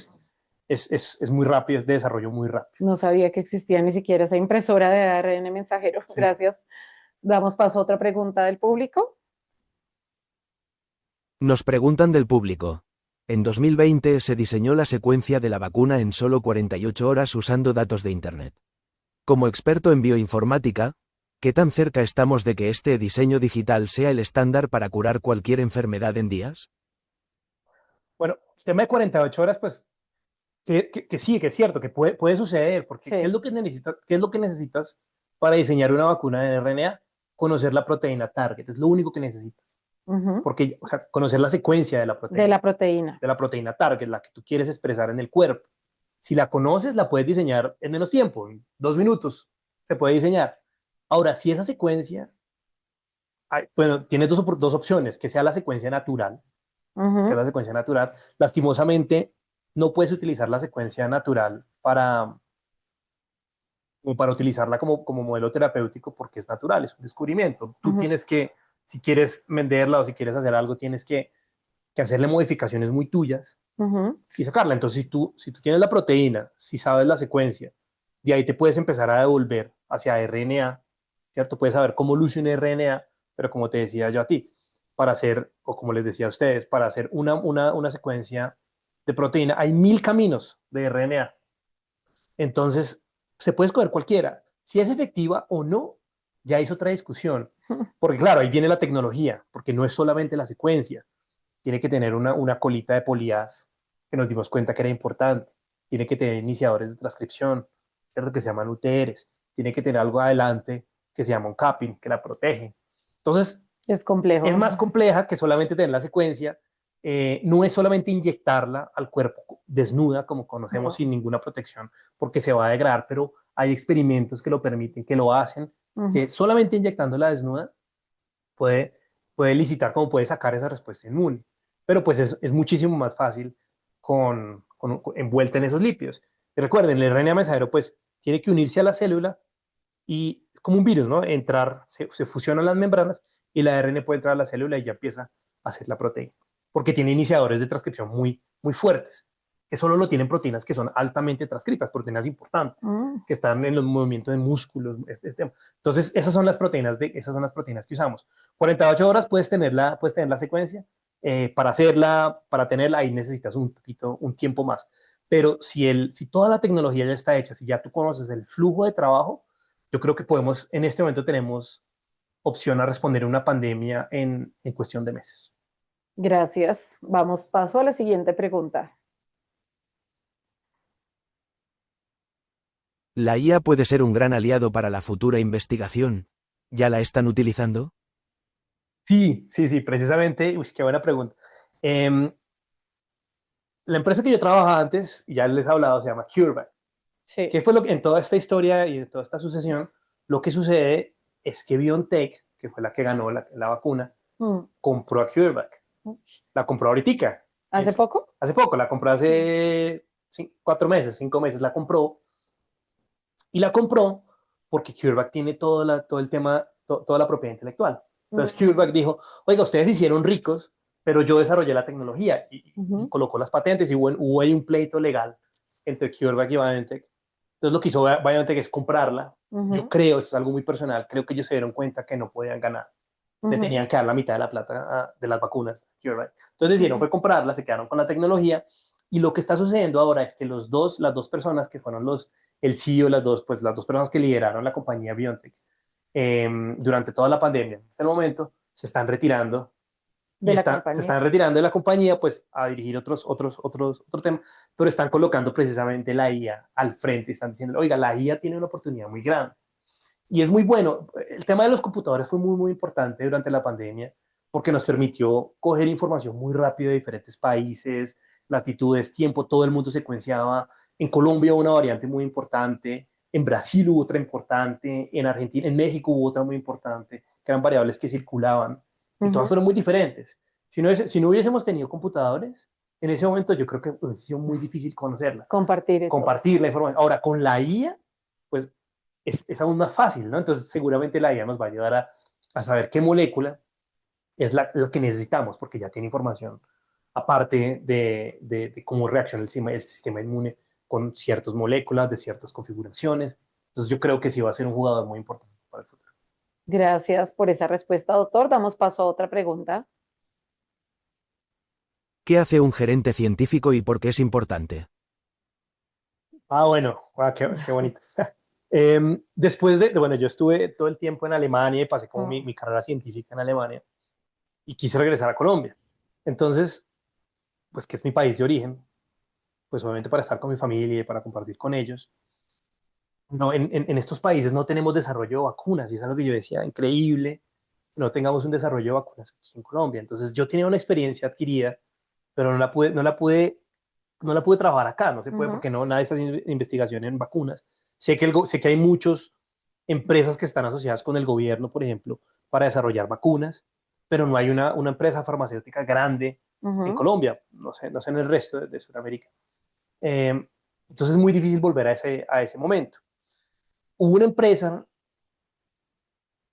es muy rápido, es de desarrollo muy rápido. No sabía que existía ni siquiera esa impresora de ARN mensajero. Sí. Gracias. Damos paso a otra pregunta del público. Nos preguntan del público. En 2020 se diseñó la secuencia de la vacuna en solo 48 horas usando datos de Internet. Como experto en bioinformática, ¿qué tan cerca estamos de que este diseño digital sea el estándar para curar cualquier enfermedad en días? Bueno, el tema de 48 horas, pues que sí, que es cierto, que puede suceder, porque Sí. ¿qué es lo que necesitas para diseñar una vacuna de RNA? Conocer la proteína target, es lo único que necesitas. Uh-huh. Porque, o sea, conocer la secuencia De la proteína. de la proteína target, la que tú quieres expresar en el cuerpo. Si la conoces, la puedes diseñar en menos tiempo, en 2 minutos se puede diseñar. Ahora, si esa secuencia, bueno, tienes dos opciones, que sea la secuencia natural, que es Uh-huh. la secuencia natural. Lastimosamente, no puedes utilizar la secuencia natural para utilizarla como modelo terapéutico porque es natural, es un descubrimiento. Tú Uh-huh. tienes que, si quieres venderla o si quieres hacer algo, tienes que hacerle modificaciones muy tuyas Uh-huh. y sacarla. Entonces, si tú tienes la proteína, si sabes la secuencia, de ahí te puedes empezar a devolver hacia RNA, ¿cierto? Puedes saber cómo luce un RNA, pero como te decía yo a ti, para hacer, o como les decía a ustedes, para hacer una secuencia de proteína, hay 1000 caminos de RNA. Entonces, se puede escoger cualquiera. Si es efectiva o no, ya es otra discusión. Porque claro, ahí viene la tecnología, porque no es solamente la secuencia, tiene que tener una colita de polías que nos dimos cuenta que era importante, tiene que tener iniciadores de transcripción, ¿cierto? Que se llaman UTRs. Tiene que tener algo adelante que se llama un capping, que la protege. Entonces, Es complejo. es más compleja que solamente tener la secuencia. No es solamente inyectarla al cuerpo desnuda, como conocemos, sin ninguna protección, porque se va a degradar, pero hay experimentos que lo permiten, que lo hacen, que solamente inyectándola desnuda puede, puede elicitar, como puede sacar esa respuesta inmune. Pero pues es muchísimo más fácil envuelta en esos lípidos. Y recuerden, el RNA mensajero pues tiene que unirse a la célula y como un virus, ¿no? Entrar, se fusionan las membranas y la ARN puede entrar a la célula y ya empieza a hacer la proteína, porque tiene iniciadores de transcripción muy, muy fuertes, que solo lo tienen proteínas que son altamente transcritas, proteínas importantes, que están en los movimientos de músculos. Entonces, esas son las proteínas que usamos. 48 horas puedes tener la secuencia. Para tenerla, ahí necesitas un tiempo más. Pero si toda la tecnología ya está hecha, si ya tú conoces el flujo de trabajo, yo creo que en este momento tenemos opción a responder a una pandemia en cuestión de meses. Gracias. Vamos, paso a la siguiente pregunta. ¿La IA puede ser un gran aliado para la futura investigación? ¿Ya la están utilizando? Sí, precisamente. Uy, qué buena pregunta. La empresa que yo trabajaba antes, y ya les he hablado, se llama CureVac. Sí. ¿Qué fue lo que en toda esta historia y en toda esta sucesión? Lo que sucede es que BioNTech, que fue la que ganó la vacuna, compró a CureVac. La compró ahorita. ¿Hace poco? Hace poco, la compró hace 4 meses, 5 meses, la compró. Y la compró porque CureVac tiene todo el tema, toda la propiedad intelectual. Entonces CureVac dijo, oiga, ustedes hicieron ricos, pero yo desarrollé la tecnología y colocó las patentes y hubo ahí un pleito legal entre CureVac y BioNTech. Entonces lo que hizo BioNTech es comprarla. Yo creo, esto es algo muy personal, creo que ellos se dieron cuenta que no podían ganar. Le tenían que dar la mitad de la plata de las vacunas. CureVac. Entonces decidieron fue comprarla, se quedaron con la tecnología. Y lo que está sucediendo ahora es que las dos personas que fueron el CEO, las dos personas que lideraron la compañía BioNTech durante toda la pandemia, en este momento se están retirando se están retirando de la compañía pues a dirigir otro tema, pero están colocando precisamente la IA al frente, están diciendo, oiga, la IA tiene una oportunidad muy grande. Y es muy bueno. El tema de los computadores fue muy, muy importante durante la pandemia porque nos permitió coger información muy rápido de diferentes países, latitudes, tiempo, todo el mundo secuenciaba. En Colombia hubo una variante muy importante, en Brasil hubo otra importante, en Argentina, en México hubo otra muy importante, que eran variables que circulaban y todas fueron muy diferentes. Si no hubiésemos tenido computadores, en ese momento yo creo que hubiese sido muy difícil conocerla. Compartir la información. Ahora, con la IA, pues es aún más fácil, ¿no? Entonces, seguramente la IA nos va a ayudar a saber qué molécula es lo que necesitamos, porque ya tiene información, aparte de cómo reacciona el sistema inmune con ciertas moléculas, de ciertas configuraciones. Entonces, yo creo que sí va a ser un jugador muy importante para el futuro. Gracias por esa respuesta, doctor. Damos paso a otra pregunta. ¿Qué hace un gerente científico y por qué es importante? Bueno, qué bonito. Bueno, yo estuve todo el tiempo en Alemania y pasé como mi carrera científica en Alemania y quise regresar a Colombia. Entonces, pues que es mi país de origen, pues obviamente para estar con mi familia y para compartir con ellos. No, en estos países no tenemos desarrollo de vacunas y es algo que yo decía, increíble, no tengamos un desarrollo de vacunas aquí en Colombia. Entonces yo tenía una experiencia adquirida, pero no la pude trabajar acá, no se puede porque nadie está haciendo investigación en vacunas. Sé que hay muchas empresas que están asociadas con el gobierno, por ejemplo, para desarrollar vacunas, pero no hay una empresa farmacéutica grande en Colombia, no sé en el resto de Sudamérica. Entonces es muy difícil volver a ese momento. Hubo una empresa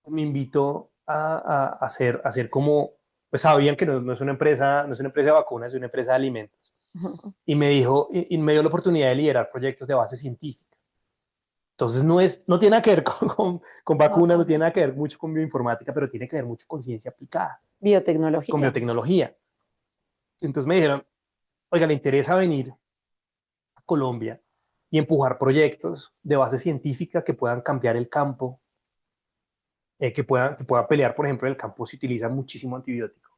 que me invitó a hacer como, pues sabían que no es una empresa de vacunas, es una empresa de alimentos. Y me dijo, y me dio la oportunidad de liderar proyectos de base científica. Entonces no tiene nada que ver con vacunas, no tiene nada que ver mucho con bioinformática, pero tiene que ver mucho con ciencia aplicada. Biotecnología. Con biotecnología. Entonces me dijeron, oiga, ¿le interesa venir a Colombia y empujar proyectos de base científica que puedan cambiar el campo, que pueda pelear, por ejemplo, en el campo se utiliza muchísimo antibiótico?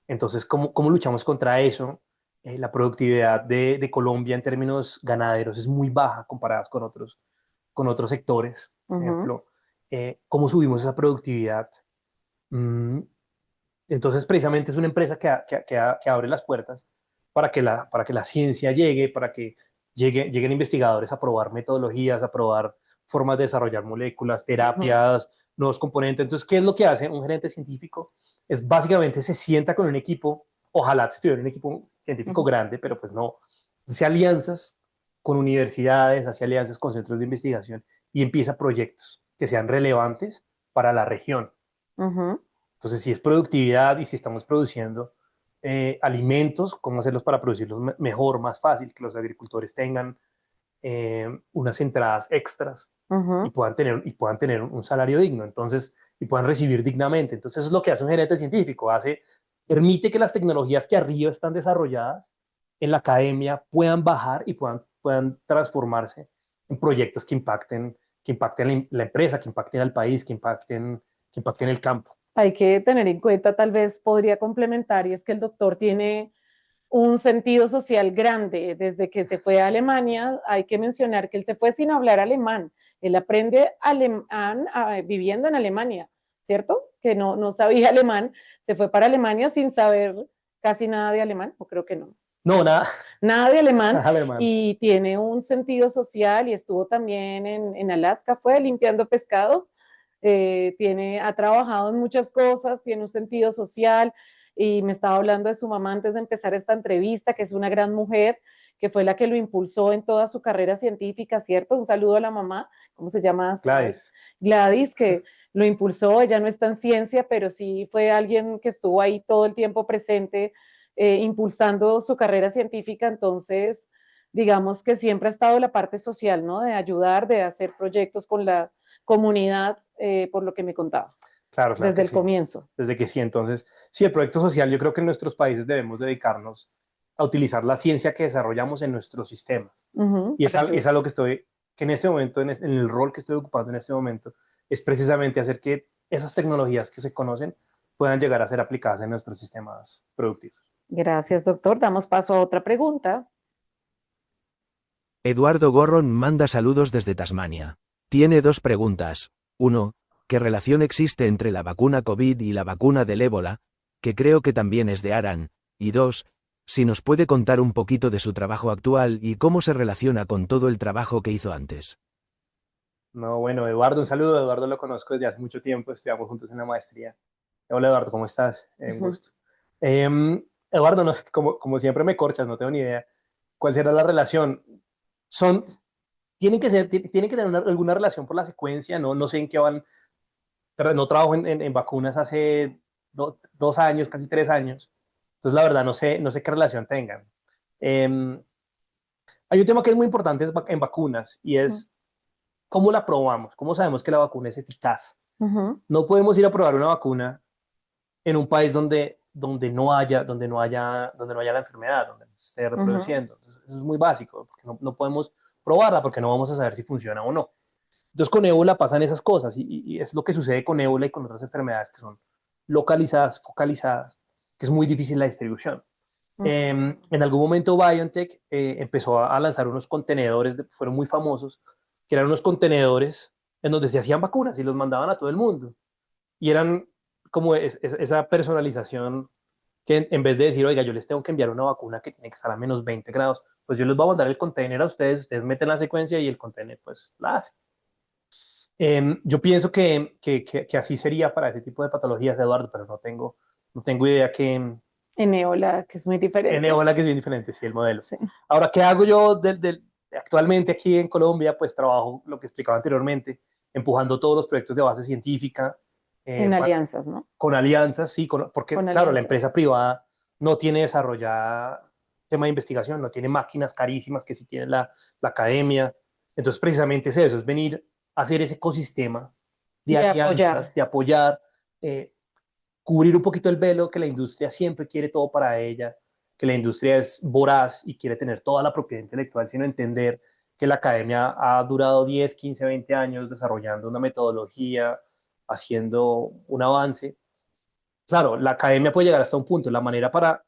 Entonces, ¿cómo luchamos contra eso? la productividad de Colombia en términos ganaderos es muy baja comparadas con otros sectores. Por ejemplo, ¿cómo subimos esa productividad? Mm, entonces, precisamente es una empresa que abre las puertas para que la ciencia llegue, para que lleguen investigadores a probar metodologías, a probar formas de desarrollar moléculas, terapias, nuevos componentes. Entonces, ¿qué es lo que hace un gerente científico? Es básicamente se sienta con un equipo, ojalá estuviera un equipo científico grande, pero pues no, hace alianzas con universidades, hace alianzas con centros de investigación y empieza proyectos que sean relevantes para la región. Entonces, si es productividad y si estamos produciendo alimentos, ¿cómo hacerlos para producirlos mejor, más fácil, que los agricultores tengan unas entradas extras y puedan tener un salario digno, entonces, y puedan recibir dignamente? Entonces, eso es lo que hace un gerente científico, permite que las tecnologías que arriba están desarrolladas en la academia puedan bajar y puedan transformarse en proyectos que impacten la empresa, que impacten al país, que impacten el campo. Hay que tener en cuenta, tal vez podría complementar, y es que el doctor tiene un sentido social grande. Desde que se fue a Alemania, hay que mencionar que él se fue sin hablar alemán. Él aprende alemán viviendo en Alemania, ¿cierto? Que no sabía alemán, se fue para Alemania sin saber casi nada de alemán, o creo que no. No, nada. Nada de alemán, Nada alemán. y tiene un sentido social y estuvo también en Alaska, fue limpiando pescado. Ha trabajado en muchas cosas, tiene un sentido social, y me estaba hablando de su mamá antes de empezar esta entrevista, que es una gran mujer, que fue la que lo impulsó en toda su carrera científica, ¿cierto? Un saludo a la mamá, ¿cómo se llama? Gladys. Gladys, que lo impulsó. Ella no está en ciencia, pero sí fue alguien que estuvo ahí todo el tiempo presente, impulsando su carrera científica. Entonces, digamos que siempre ha estado la parte social, ¿no? De ayudar, de hacer proyectos con la comunidad, por lo que me contaba. Claro, claro. Desde el comienzo. Desde que sí. Entonces, sí, el proyecto social, yo creo que en nuestros países debemos dedicarnos a utilizar la ciencia que desarrollamos en nuestros sistemas. Y es algo que en este momento, en el rol que estoy ocupando en este momento, es precisamente hacer que esas tecnologías que se conocen puedan llegar a ser aplicadas en nuestros sistemas productivos. Gracias, doctor. Damos paso a otra pregunta. Eduardo Gorron manda saludos desde Tasmania. Tiene dos preguntas. 1. ¿Qué relación existe entre la vacuna COVID y la vacuna del ébola? Que creo que también es de Aran. Y 2. Si nos puede contar un poquito de su trabajo actual y cómo se relaciona con todo el trabajo que hizo antes. No, bueno, Eduardo, un saludo. Eduardo lo conozco desde hace mucho tiempo, estudiamos juntos en la maestría. Hola, Eduardo, ¿cómo estás? Un gusto. Eduardo, no, como siempre me corchas, no tengo ni idea cuál será la relación. Tienen que tener alguna relación por la secuencia, no sé en qué van. No trabajo en vacunas hace 2 años, casi 3 años. Entonces, la verdad, no sé qué relación tengan. Hay un tema que es muy importante en vacunas, y es cómo la probamos, cómo sabemos que la vacuna es eficaz. No podemos ir a probar una vacuna en un país donde no haya la enfermedad, donde no se esté reproduciendo. Entonces, eso es muy básico, porque no podemos probarla porque no vamos a saber si funciona o no. Entonces, con ébola pasan esas cosas, y es lo que sucede con ébola y con otras enfermedades que son localizadas, focalizadas, que es muy difícil la distribución. En algún momento BioNTech empezó a lanzar unos contenedores, fueron muy famosos, que eran unos contenedores en donde se hacían vacunas y los mandaban a todo el mundo. Y eran como esa personalización, que en vez de decir, oiga, yo les tengo que enviar una vacuna que tiene que estar a menos 20 grados, pues yo les voy a mandar el container a ustedes meten la secuencia y el container pues la hace. Yo pienso que así sería para ese tipo de patologías, Eduardo, pero no tengo idea que... En ébola, que es muy diferente. En ébola, que es bien diferente, sí, el modelo. Sí. Ahora, ¿qué hago yo actualmente aquí en Colombia? Pues trabajo, lo que explicaba anteriormente, empujando todos los proyectos de base científica. En alianzas, ¿no? Con alianzas, sí, porque Con claro, alianzas. la empresa privada no tiene desarrollada tema de investigación, no tiene máquinas carísimas que sí tiene la academia. Entonces, precisamente es eso, es venir a hacer ese ecosistema de alianzas, de apoyar, cubrir un poquito el velo que la industria siempre quiere todo para ella, que la industria es voraz y quiere tener toda la propiedad intelectual, sino entender que la academia ha durado 10, 15, 20 años desarrollando una metodología, haciendo un avance. Claro, la academia puede llegar hasta un punto. La manera para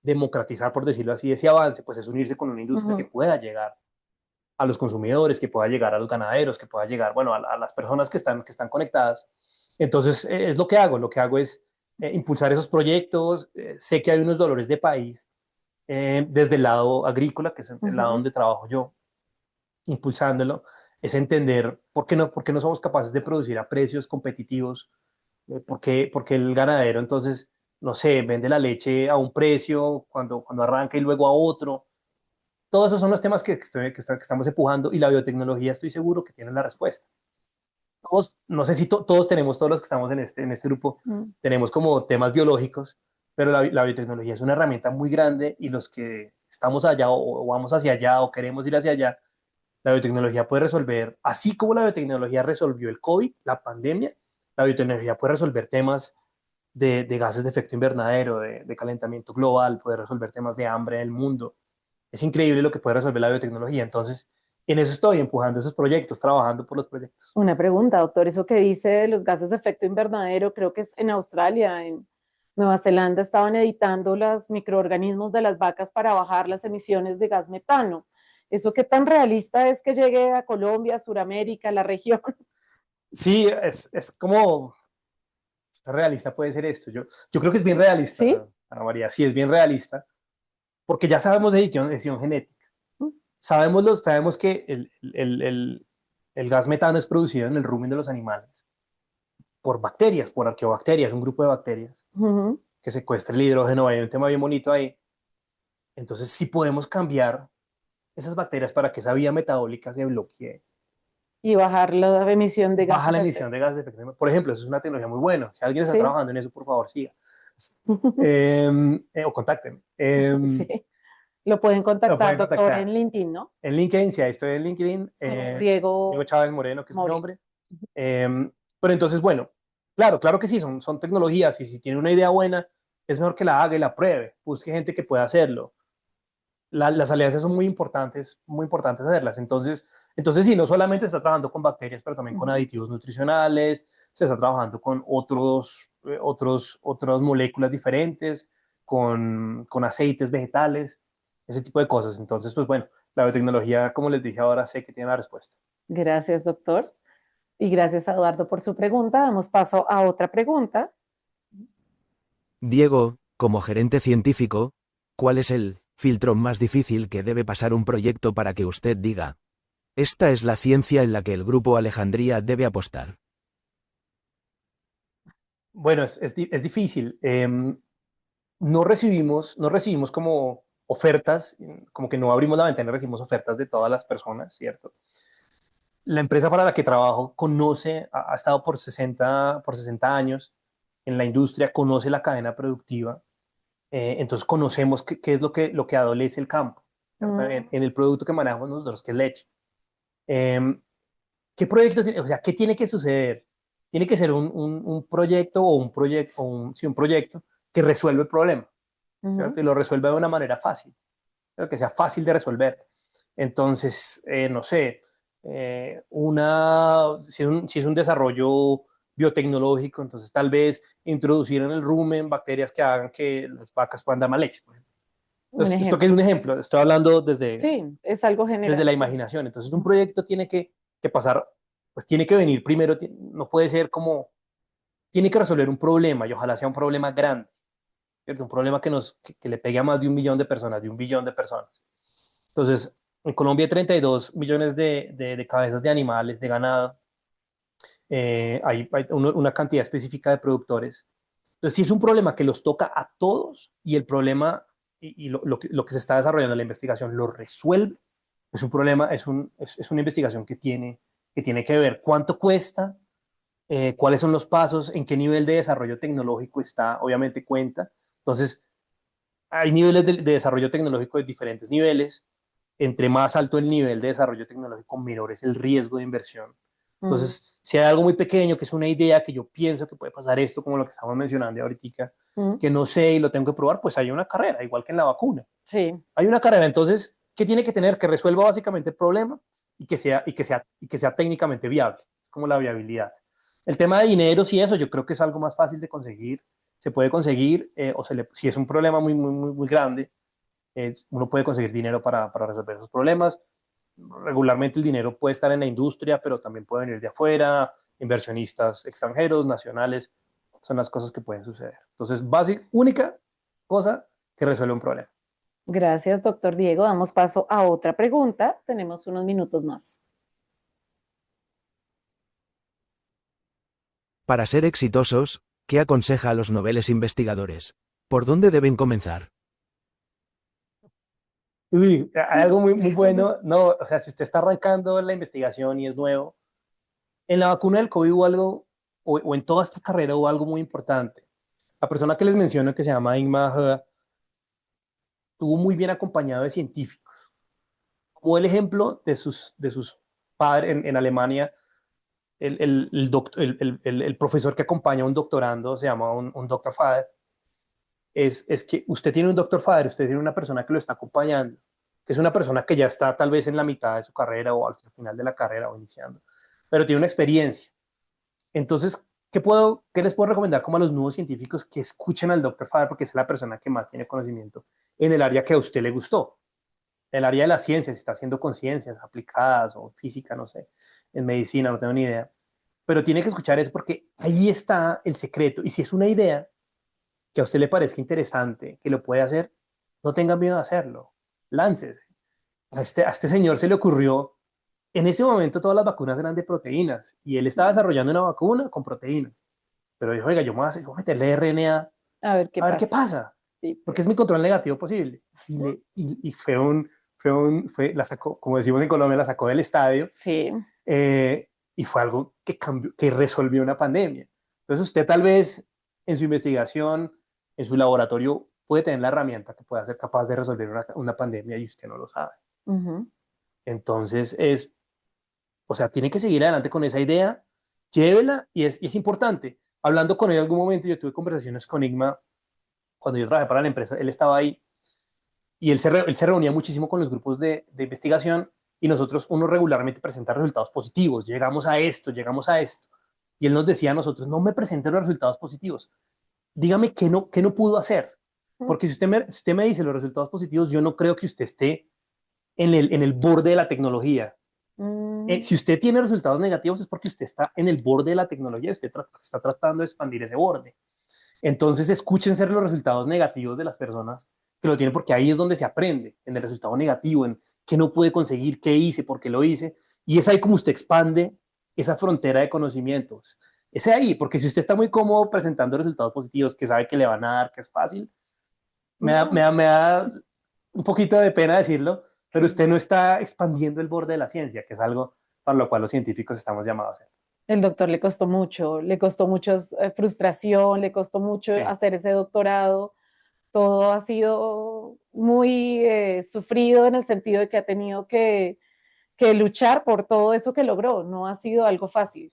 democratizar, por decirlo así, ese avance, pues es unirse con una industria que pueda llegar a los consumidores, que pueda llegar a los ganaderos, que pueda llegar, bueno, a las personas que están conectadas. Entonces, es lo que hago es impulsar esos proyectos. Sé que hay unos dolores de país desde el lado agrícola, que es el lado donde trabajo yo, impulsándolo, es entender por qué no somos capaces de producir a precios competitivos, porque el ganadero entonces, no sé, vende la leche a un precio cuando arranca y luego a otro. Todos esos son los temas que estamos empujando y la biotecnología estoy seguro que tiene la respuesta. Todos, no sé si todos tenemos, todos los que estamos en este grupo, tenemos como temas biológicos, pero la biotecnología es una herramienta muy grande y los que estamos allá o vamos hacia allá o queremos ir hacia allá, la biotecnología puede resolver, así como la biotecnología resolvió el COVID, la pandemia, la biotecnología puede resolver temas de gases de efecto invernadero, de calentamiento global, puede resolver temas de hambre en el mundo. Es increíble lo que puede resolver la biotecnología. Entonces, en eso estoy empujando esos proyectos, trabajando por los proyectos. Una pregunta, doctor, eso que dice de los gases de efecto invernadero, creo que es en Australia, en Nueva Zelanda, estaban editando los microorganismos de las vacas para bajar las emisiones de gas metano. ¿Eso qué tan realista es que llegue a Colombia, a Sudamérica, a la región? Sí, es como realista puede ser esto. Yo creo que es bien realista, ¿Sí? Ana María. Sí, es bien realista, porque ya sabemos de edición genética. Sabemos que el gas metano es producido en el rumen de los animales por bacterias, por arqueobacterias, un grupo de bacterias que secuestra el hidrógeno. Hay un tema bien bonito ahí. Entonces, si podemos cambiar esas bacterias para que esa vía metabólica se bloquee, Y bajar la emisión de baja gases la de emisión efecto. de gases de efecto invernadero. Por ejemplo, eso es una tecnología muy buena. Si alguien está Sí. trabajando en eso, por favor, siga. O contáctenme. Sí. Lo pueden Lo contactar, pueden doctor, contactar. en LinkedIn, ¿no? En LinkedIn, si ahí estoy en LinkedIn, Como Diego Diego Chávez Moreno, que es mi Mori. nombre. Pero entonces, bueno, claro que sí, son tecnologías y si tiene una idea buena, es mejor que la haga y la pruebe. Busque gente que pueda hacerlo. Las alianzas son muy importantes hacerlas. Entonces sí, no solamente se está trabajando con bacterias, pero también con aditivos nutricionales, se está trabajando con otras moléculas diferentes, con aceites vegetales, ese tipo de cosas. Entonces, pues bueno, la biotecnología, como les dije ahora, sé que tiene la respuesta. Gracias, doctor. Y gracias a Eduardo por su pregunta. Damos paso a otra pregunta. Diego, como gerente científico, ¿cuál es el filtro más difícil que debe pasar un proyecto para que usted diga: esta es la ciencia en la que el Grupo Alejandría debe apostar? Bueno, es difícil. No recibimos como ofertas, como que no abrimos la ventana, recibimos ofertas de todas las personas, ¿cierto? La empresa para la que trabajo ha estado por 60 años en la industria, conoce la cadena productiva, entonces conocemos qué es lo que adolece el campo, ¿cierto? En el producto que manejamos nosotros, que es leche. Eh, ¿Qué proyecto tiene? O sea, ¿qué tiene que suceder? Tiene que ser un proyecto o sí, un proyecto que resuelve el problema, ¿cierto? Y lo resuelve de una manera fácil, ¿cierto? Que sea fácil de resolver. Entonces, no sé, si es un desarrollo biotecnológico, entonces tal vez introducir en el rumen bacterias que hagan que las vacas puedan dar más leche, por ejemplo. Un Entonces, esto que ejemplo. es un ejemplo, estoy hablando Sí, es algo desde general. la imaginación. Entonces, un proyecto tiene que pasar, pues tiene que venir primero, no puede ser como, tiene que resolver un problema y ojalá sea un problema grande, ¿cierto? Un problema que le pegue a más de 1 millón de personas, de 1 billón de personas. Entonces, en Colombia hay 32 millones de cabezas de animales, de ganado. Hay una cantidad específica de productores. Entonces, si es un problema que los toca a todos y el problema y lo que se está desarrollando en la investigación lo resuelve, es un problema, es una investigación que tiene que ver cuánto cuesta, cuáles son los pasos, en qué nivel de desarrollo tecnológico está, obviamente cuenta. Entonces, hay niveles de desarrollo tecnológico de diferentes niveles. Entre más alto el nivel de desarrollo tecnológico, menor es el riesgo de inversión. Mm, Entonces, si hay algo muy pequeño, que es una idea que yo pienso que puede pasar esto, como lo que estamos mencionando ahorita, mm, que no sé y lo tengo que probar, pues hay una carrera, igual que en la vacuna. sí, Hay una carrera, entonces, ¿qué tiene que tener? Que resuelva básicamente el problema y que sea técnicamente viable, como la viabilidad. El tema de dineros y eso, yo creo que es algo más fácil de conseguir. se puede conseguir, si es un problema muy grande, uno puede conseguir dinero para resolver esos problemas. Regularmente el dinero puede estar en la industria, pero también puede venir de afuera, inversionistas extranjeros, nacionales, son las cosas que pueden suceder. Entonces, única cosa que resuelve un problema. Gracias, doctor Diego. Damos paso a otra pregunta. Tenemos unos minutos más. Para ser exitosos, ¿qué aconseja a los noveles investigadores? ¿Por dónde deben comenzar? Uy, hay algo muy bueno. No, o sea, si usted está arrancando la investigación y es nuevo, en la vacuna del COVID hubo algo, o en toda esta carrera hubo algo muy importante. La persona que les menciono, que se llama Ingmar He, estuvo muy bien acompañado de científicos. Como el ejemplo de sus padres en Alemania, el profesor que acompaña a un doctorando se llama un doctor father. Es que usted tiene un doctor father, usted tiene una persona que lo está acompañando, que es una persona que ya está tal vez en la mitad de su carrera o al final de la carrera o iniciando, pero tiene una experiencia. Entonces, ¿qué les puedo recomendar como a los nuevos científicos? Que escuchen al doctor father, porque es la persona que más tiene conocimiento en el área que a usted le gustó. El área de las ciencias, si está haciendo con ciencias aplicadas o física, no sé, en medicina, no tengo ni idea. Pero tiene que escuchar eso porque ahí está el secreto. Y si es una idea que a usted le parezca interesante, que lo puede hacer, no tenga miedo de hacerlo. Láncese. A este señor se le ocurrió, en ese momento todas las vacunas eran de proteínas y él estaba desarrollando una vacuna con proteínas. Pero dijo, oiga, yo me voy a meterle RNA A ver qué qué pasa. pasa, Sí. porque es mi control negativo posible. Y la sacó, como decimos en Colombia, la sacó del estadio. Sí. Y fue algo que cambió, que resolvió una pandemia. Entonces usted tal vez en su investigación, en su laboratorio, puede tener la herramienta que pueda ser capaz de resolver una pandemia y usted no lo sabe. Entonces o sea, tiene que seguir adelante con esa idea, llévela y es importante. Hablando con él en algún momento, yo tuve conversaciones con Igma cuando yo trabajé para la empresa, él estaba ahí y él se reunía muchísimo con los grupos de investigación y uno regularmente presenta resultados positivos, llegamos a esto, llegamos a esto. Y él nos decía a nosotros, no me presenten los resultados positivos, dígame qué no pudo hacer. Porque si usted me dice los resultados positivos, yo no creo que usted esté en el borde de la tecnología. Si usted tiene resultados negativos es porque usted está en el borde de la tecnología, usted está tratando de expandir ese borde. Entonces, escúchense los resultados negativos de las personas que lo tienen, porque ahí es donde se aprende, en el resultado negativo, en qué no pude conseguir, qué hice, por qué lo hice. Y es ahí como usted expande esa frontera de conocimientos. Es ahí, porque si usted está muy cómodo presentando resultados positivos, que sabe que le van a dar, que es fácil, me da un poquito de pena decirlo, pero usted no está expandiendo el borde de la ciencia, que es algo para lo cual los científicos estamos llamados a hacer. El doctor le costó mucho frustración, le costó mucho Sí. hacer ese doctorado. Todo ha sido muy sufrido en el sentido de que ha tenido que luchar por todo eso que logró. No ha sido algo fácil.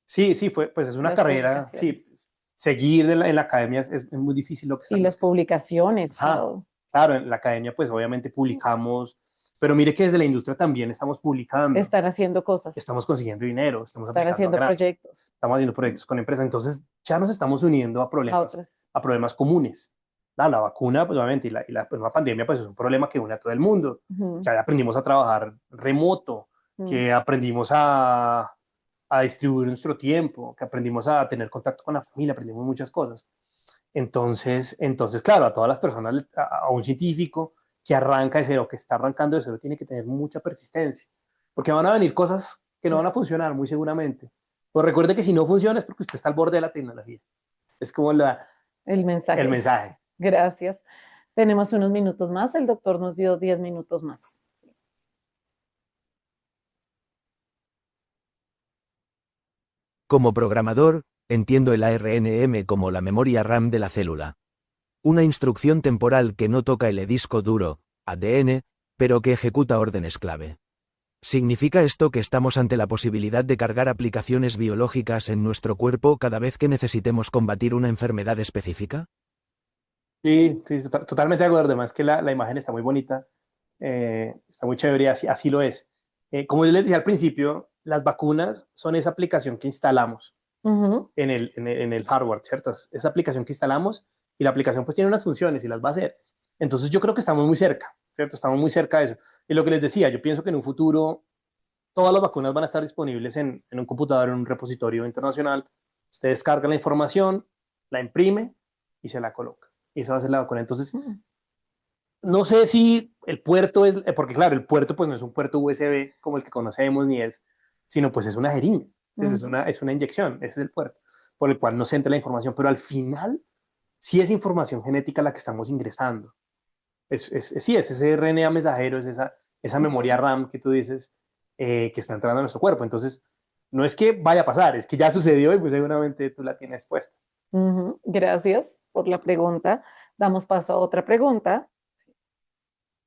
Sí, pues es una Las carrera, sí, publicaciones. seguir en la academia es muy difícil lo que Y están. las publicaciones, Ajá, todo. claro, en la academia pues obviamente publicamos, pero mire que desde la industria también estamos publicando, Están haciendo cosas, estamos consiguiendo dinero, estamos están aplicando a haciendo grandes, proyectos estamos haciendo proyectos con empresas, entonces ya nos estamos uniendo a a problemas, otras. a problemas comunes. La vacuna, pues obviamente, pues, una pandemia pues es un problema que une a todo el mundo. Ujú, Ya aprendimos a trabajar remoto, ujú. que aprendimos a distribuir nuestro tiempo, que aprendimos a tener contacto con la familia, aprendimos muchas cosas. Entonces, claro, a todas las personas, a un científico que arranca de cero, que está arrancando de cero, tiene que tener mucha persistencia, porque van a venir cosas que no van a funcionar muy seguramente. Pues recuerde que si no funciona es porque usted está al borde de la tecnología. Es como El el mensaje. mensaje. Gracias. Tenemos unos minutos más. El doctor nos dio 10 minutos más. Como programador, entiendo el ARNM como la memoria RAM de la célula. Una instrucción temporal que no toca el disco duro, ADN, pero que ejecuta órdenes clave. ¿Significa esto que estamos ante la posibilidad de cargar aplicaciones biológicas en nuestro cuerpo cada vez que necesitemos combatir una enfermedad específica? Sí, sí, totalmente de acuerdo. Además que la imagen está muy bonita, está muy chévere y así lo es. Como yo les decía al principio, las vacunas son esa aplicación que instalamos. en el hardware, ¿cierto? Es esa aplicación que instalamos y la aplicación pues tiene unas funciones y las va a hacer. Entonces yo creo que estamos muy cerca, ¿cierto? Estamos muy cerca de eso. Y lo que les decía, yo pienso que en un futuro todas las vacunas van a estar disponibles en un computador, en un repositorio internacional. Usted descarga la información, la imprime y se la coloca. Y eso va a ser la vacuna. Entonces, no sé si el puerto es, porque claro, el puerto pues no es un puerto USB como el que conocemos ni es, sino pues es una jeringa, es una inyección, ese es el puerto por el cual nos entra la información, pero al final sí es información genética la que estamos ingresando. Sí, es ese RNA mensajero, es esa memoria RAM que tú dices que está entrando a nuestro cuerpo. Entonces, no es que vaya a pasar, es que ya sucedió y pues seguramente tú la tienes puesta. Gracias por la pregunta. Damos paso a otra pregunta.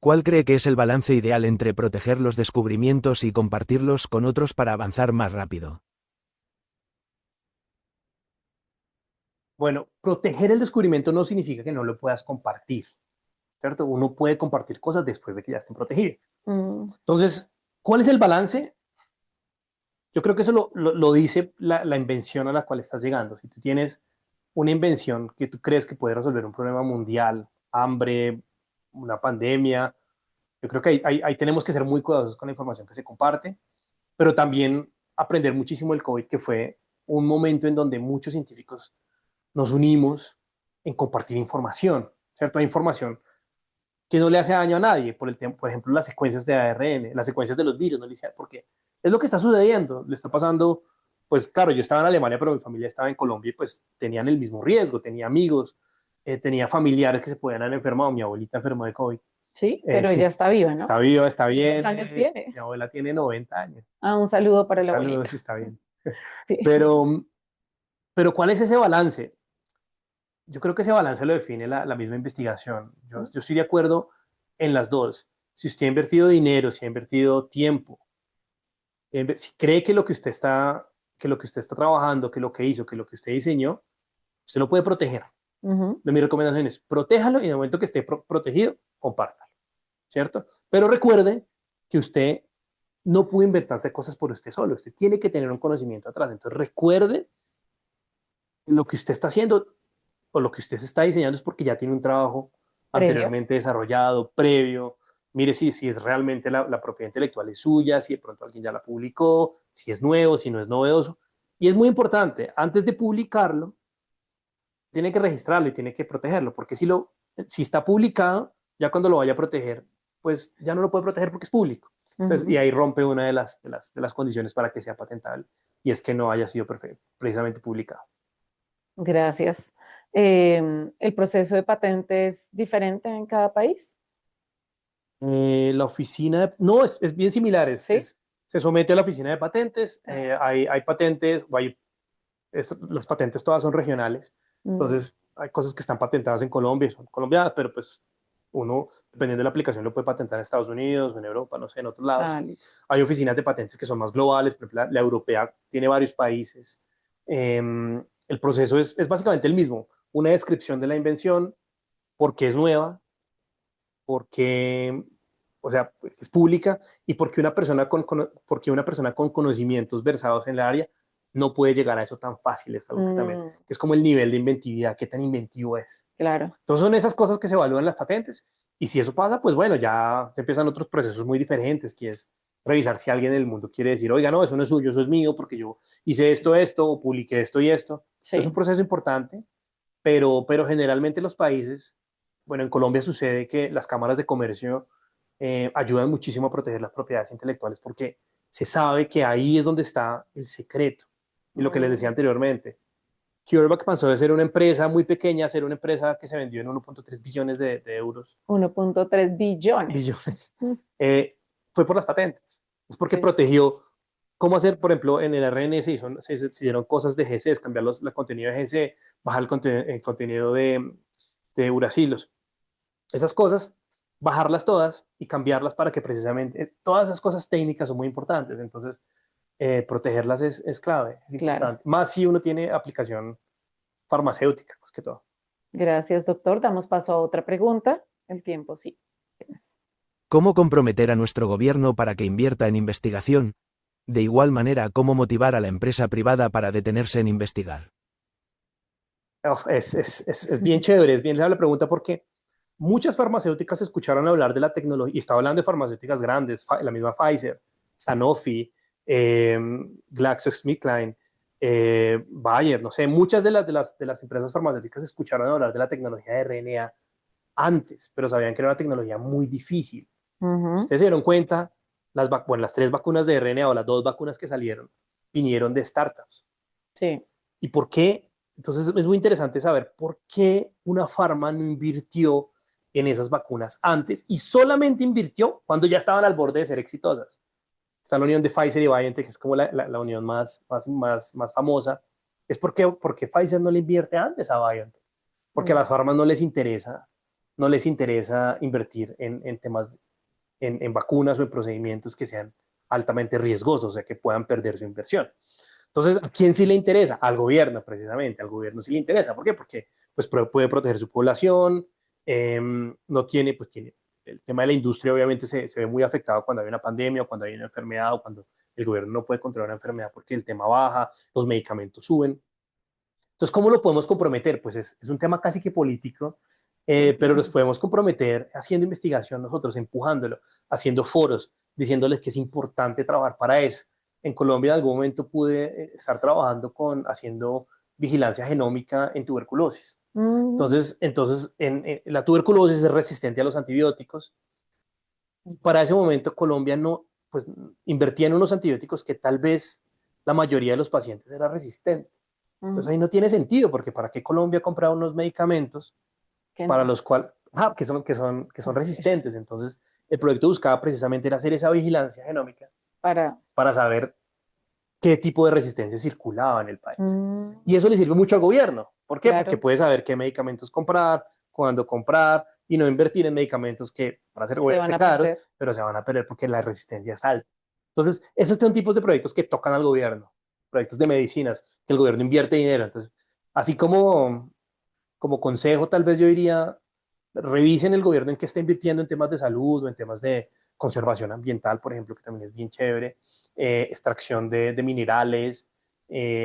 ¿Cuál cree que es el balance ideal entre proteger los descubrimientos y compartirlos con otros para avanzar más rápido? Bueno, proteger el descubrimiento no significa que no lo puedas compartir, ¿cierto? Uno puede compartir cosas después de que ya estén protegidas. Entonces, ¿cuál es el balance? Yo creo que eso lo dice la invención a la cual estás llegando. Si tú tienes una invención que tú crees que puede resolver un problema mundial, hambre, una pandemia, yo creo que ahí tenemos que ser muy cuidadosos con la información que se comparte, pero también aprender muchísimo del COVID, que fue un momento en donde muchos científicos nos unimos en compartir información, ¿cierto? Hay información que no le hace daño a nadie, por ejemplo, las secuencias de ARN, las secuencias de los virus, no le dice, porque es lo que está sucediendo, le está pasando, pues claro, yo estaba en Alemania, pero mi familia estaba en Colombia y pues tenían el mismo riesgo, tenía amigos, tenía familiares que se podían haber enfermado, mi abuelita enfermó de COVID. Sí, pero Sí, ella está viva, ¿no? está viva, está bien. ¿Cuántos años tiene? Mi abuela tiene 90 años. Un saludo para la Saludos, abuelita. sí, está bien. Sí. Pero ¿cuál es ese balance? Yo creo que ese balance lo define la misma investigación. Yo estoy de acuerdo en las dos. Si usted ha invertido dinero, si ha invertido tiempo, si cree que lo que usted está, trabajando, que lo que hizo, que lo que usted diseñó, usted lo puede proteger. Mi recomendación es protéjalo y en el momento que esté protegido, compártalo, ¿cierto? Pero recuerde que usted no puede inventarse cosas por usted solo. Usted tiene que tener un conocimiento atrás. Entonces recuerde lo que usted está haciendo o lo que usted se está diseñando es porque ya tiene un trabajo anteriormente desarrollado, previo. Mire si es realmente la propiedad intelectual es suya, si de pronto alguien ya la publicó, si es nuevo, si no es novedoso. Y es muy importante, antes de publicarlo, tiene que registrarlo y tiene que protegerlo, porque si está publicado, ya cuando lo vaya a proteger, pues ya no lo puede proteger porque es público. Entonces, y ahí rompe una de las condiciones para que sea patentable, y es que no haya sido precisamente publicado. Gracias. ¿El proceso de patente es diferente en cada país? La oficina, no, es bien similar, ¿Sí? se somete a la oficina de patentes, hay patentes, las patentes todas son regionales, entonces hay cosas que están patentadas en Colombia, son colombianas, pero pues uno, dependiendo de la aplicación, lo puede patentar en Estados Unidos, en Europa, no sé, en otros lados. Hay oficinas de patentes que son más globales, por ejemplo, la europea tiene varios países. El proceso es básicamente el mismo, una descripción de la invención, por qué es nueva, porque, o sea, pues, es pública y porque una persona con conocimientos versados en el área no puede llegar a eso tan fácil. Es algo que también es como el nivel de inventividad, qué tan inventivo es. Claro. Entonces son esas cosas que se evalúan en las patentes y si eso pasa, pues bueno, ya empiezan otros procesos muy diferentes, que es revisar si alguien en el mundo quiere decir, oiga, no, eso no es suyo, eso es mío, porque yo hice esto, o publiqué esto y esto. Sí. Es un proceso importante, pero generalmente los países, bueno, en Colombia sucede que las cámaras de comercio ayudan muchísimo a proteger las propiedades intelectuales porque se sabe que ahí es donde está el secreto. Y lo que les decía anteriormente, CureVac pasó de ser una empresa muy pequeña a ser una empresa que se vendió en 1.3 billones de euros. 1.3 billones. Fue por las patentes. Es porque protegió cómo hacer, por ejemplo, en el RNA se hicieron cosas de GC, cambiar el contenido de GC, bajar el contenido de uracilos. Esas cosas, bajarlas todas y cambiarlas para que precisamente todas esas cosas técnicas son muy importantes. Entonces, protegerlas es clave, es importante. Más si uno tiene aplicación farmacéutica, más que todo. Gracias, doctor. Damos paso a otra pregunta. El tiempo, sí. ¿Cómo comprometer a nuestro gobierno para que invierta en investigación, De igual manera, ¿cómo motivar a la empresa privada para detenerse en investigar? Es bien chévere, es bien la pregunta porque muchas farmacéuticas escucharon hablar de la tecnología, y estaba hablando de farmacéuticas grandes, la misma Pfizer, Sanofi, GlaxoSmithKline, Bayer, no sé, muchas de las empresas farmacéuticas escucharon hablar de la tecnología de RNA antes, pero sabían que era una tecnología muy difícil. Ujú. Ustedes se dieron cuenta, las 3 vacunas de RNA o las 2 vacunas que salieron vinieron de startups. Sí. ¿Y por qué? Entonces es muy interesante saber por qué una farma no invirtió en esas vacunas antes y solamente invirtió cuando ya estaban al borde de ser exitosas. Está la unión de Pfizer y BioNTech, que es como la unión más famosa. Es porque Pfizer no le invierte antes a BioNTech, porque a Mm. las farmas no les interesa invertir en temas, en vacunas o en procedimientos que sean altamente riesgosos, o sea, que puedan perder su inversión. Entonces, ¿a quién sí le interesa? Al gobierno, precisamente. Al gobierno sí le interesa. ¿Por qué? Porque pues, puede proteger su población, no tiene, pues tiene, el tema de la industria obviamente se ve muy afectado cuando hay una pandemia o cuando hay una enfermedad o cuando el gobierno no puede controlar una enfermedad porque el tema baja, los medicamentos suben. Entonces, ¿cómo lo podemos comprometer? Pues es un tema casi que político, pero los podemos comprometer haciendo investigación nosotros, empujándolo, haciendo foros, diciéndoles que es importante trabajar para eso. En Colombia en algún momento pude estar trabajando haciendo vigilancia genómica en tuberculosis. Mm. Entonces la tuberculosis es resistente a los antibióticos. Para ese momento Colombia no, pues invertía en unos antibióticos que tal vez la mayoría de los pacientes era resistente. Entonces Ujú. ahí no tiene sentido, porque ¿para qué Colombia compra unos medicamentos Que para no. los cuales, que son resistentes? Entonces el proyecto buscaba precisamente era hacer esa vigilancia genómica Para. para saber qué tipo de resistencia circulaba en el país. Mm. Y eso le sirve mucho al gobierno. ¿Por qué? Porque Claro, puede saber qué medicamentos comprar, cuándo comprar y no invertir en medicamentos que van a ser se van obviamente a caros, perder. pero se van a perder porque la resistencia es alta. Entonces, esos son tipos de proyectos que tocan al gobierno, proyectos de medicinas, que el gobierno invierte dinero. Entonces, así como consejo, tal vez yo diría, revisen el gobierno en qué está invirtiendo en temas de salud o en temas de conservación ambiental, por ejemplo, que también es bien chévere, extracción de minerales,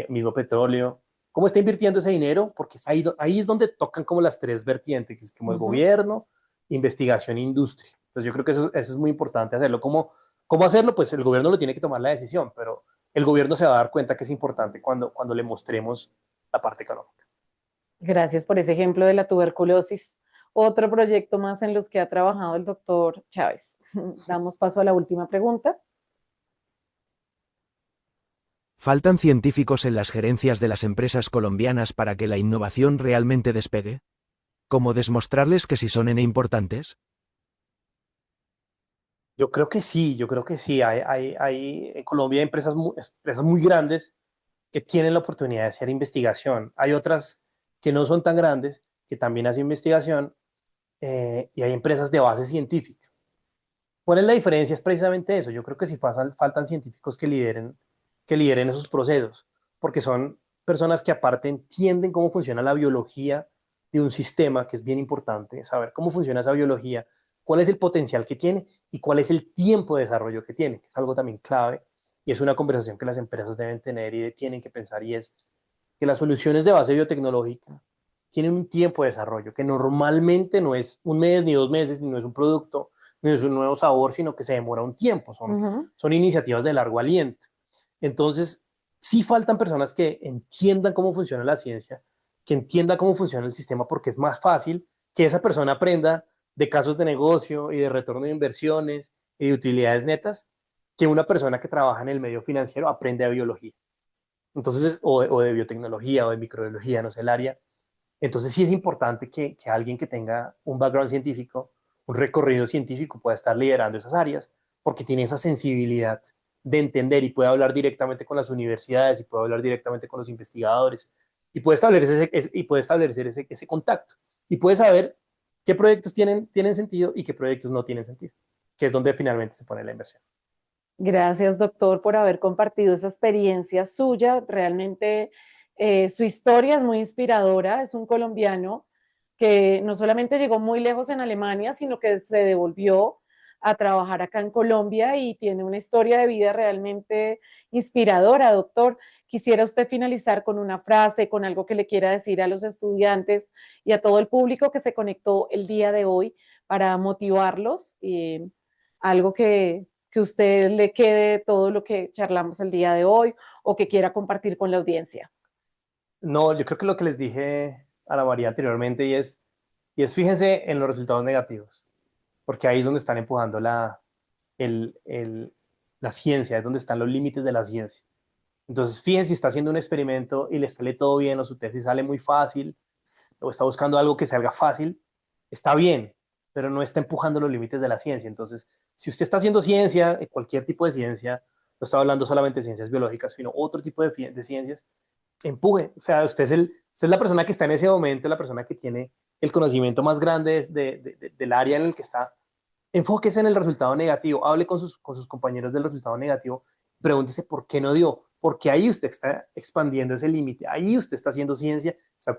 mismo petróleo. ¿Cómo está invirtiendo ese dinero? Porque es ahí es donde tocan como las 3 vertientes, que es como el Ujú. gobierno, investigación e industria. Entonces yo creo que eso es muy importante hacerlo. ¿Cómo hacerlo? Pues el gobierno lo tiene que tomar la decisión, pero el gobierno se va a dar cuenta que es importante cuando le mostremos la parte económica. Gracias por ese ejemplo de la tuberculosis. Otro proyecto más en los que ha trabajado el doctor Chávez. Damos paso a la última pregunta. ¿Faltan científicos en las gerencias de las empresas colombianas para que la innovación realmente despegue? ¿Cómo demostrarles que sí son importantes? Yo creo que sí. Hay en Colombia hay empresas muy grandes que tienen la oportunidad de hacer investigación. Hay otras que no son tan grandes, que también hacen investigación, y hay empresas de base científica. ¿Cuál es la diferencia? Es precisamente eso. Yo creo que sí faltan científicos que lideren esos procesos, porque son personas que aparte entienden cómo funciona la biología de un sistema, que es bien importante, saber cómo funciona esa biología, cuál es el potencial que tiene y cuál es el tiempo de desarrollo que tiene, que es algo también clave y es una conversación que las empresas deben tener y tienen que pensar, y es que las soluciones de base biotecnológica tienen un tiempo de desarrollo que normalmente no es un mes ni 2 meses, ni no es un producto, ni es un nuevo sabor, sino que se demora un tiempo, Ujú. son iniciativas de largo aliento. Entonces, sí faltan personas que entiendan cómo funciona la ciencia, que entiendan cómo funciona el sistema, porque es más fácil que esa persona aprenda de casos de negocio y de retorno de inversiones y de utilidades netas, que una persona que trabaja en el medio financiero aprende de biología. Entonces, o de biotecnología o de microbiología, no sé, el área. Entonces sí es importante que alguien que tenga un background científico, un recorrido científico, pueda estar liderando esas áreas, porque tiene esa sensibilidad de entender y puede hablar directamente con las universidades y puede hablar directamente con los investigadores y puede establecer ese contacto y puede saber qué proyectos tienen sentido y qué proyectos no tienen sentido, que es donde finalmente se pone la inversión. Gracias, doctor, por haber compartido esa experiencia suya. Realmente su historia es muy inspiradora. Es un colombiano que no solamente llegó muy lejos en Alemania, sino que se devolvió a trabajar acá en Colombia y tiene una historia de vida realmente inspiradora, doctor. Quisiera usted finalizar con una frase, con algo que le quiera decir a los estudiantes y a todo el público que se conectó el día de hoy para motivarlos, algo que usted le quede de todo lo que charlamos el día de hoy o que quiera compartir con la audiencia. No, yo creo que lo que les dije a la María anteriormente y es fíjense en los resultados negativos, porque ahí es donde están empujando el, el, la ciencia, es donde están los límites de la ciencia. Entonces, fíjense si está haciendo un experimento y le sale todo bien o su tesis sale muy fácil o está buscando algo que salga fácil, está bien, pero no está empujando los límites de la ciencia. Entonces, si usted está haciendo ciencia, cualquier tipo de ciencia, no estoy hablando solamente de ciencias biológicas, sino otro tipo de ciencias, empuje. O sea, usted es la persona que está en ese momento, la persona que tiene el conocimiento más grande del área en el que está. Enfóquese en el resultado negativo, hable con sus compañeros del resultado negativo, pregúntese por qué no dio, porque ahí usted está expandiendo ese límite, ahí usted está haciendo ciencia, está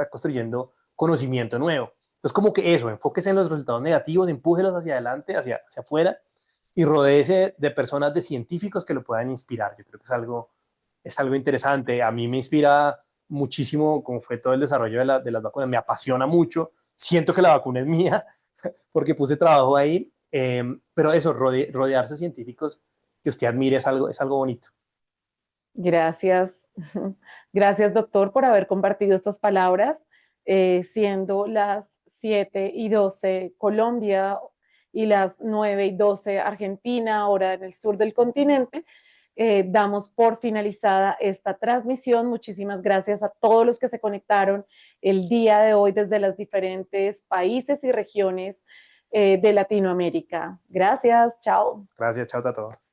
construyendo conocimiento nuevo. Entonces, como que eso, enfóquese en los resultados negativos, empújelos hacia adelante, hacia afuera, y rodéese de personas, de científicos que lo puedan inspirar. Yo creo que es algo interesante. A mí me inspira muchísimo cómo fue todo el desarrollo de las vacunas. Me apasiona mucho. Siento que la vacuna es mía porque puse trabajo ahí. Pero eso, rodearse de científicos que usted admire es algo bonito. Gracias, gracias doctor por haber compartido estas palabras, siendo las 7:12 Colombia y las 9:12 Argentina, ahora en el sur del continente. Damos por finalizada esta transmisión. Muchísimas gracias a todos los que se conectaron el día de hoy desde los diferentes países y regiones de Latinoamérica. Gracias, chao. Gracias, chao a todos.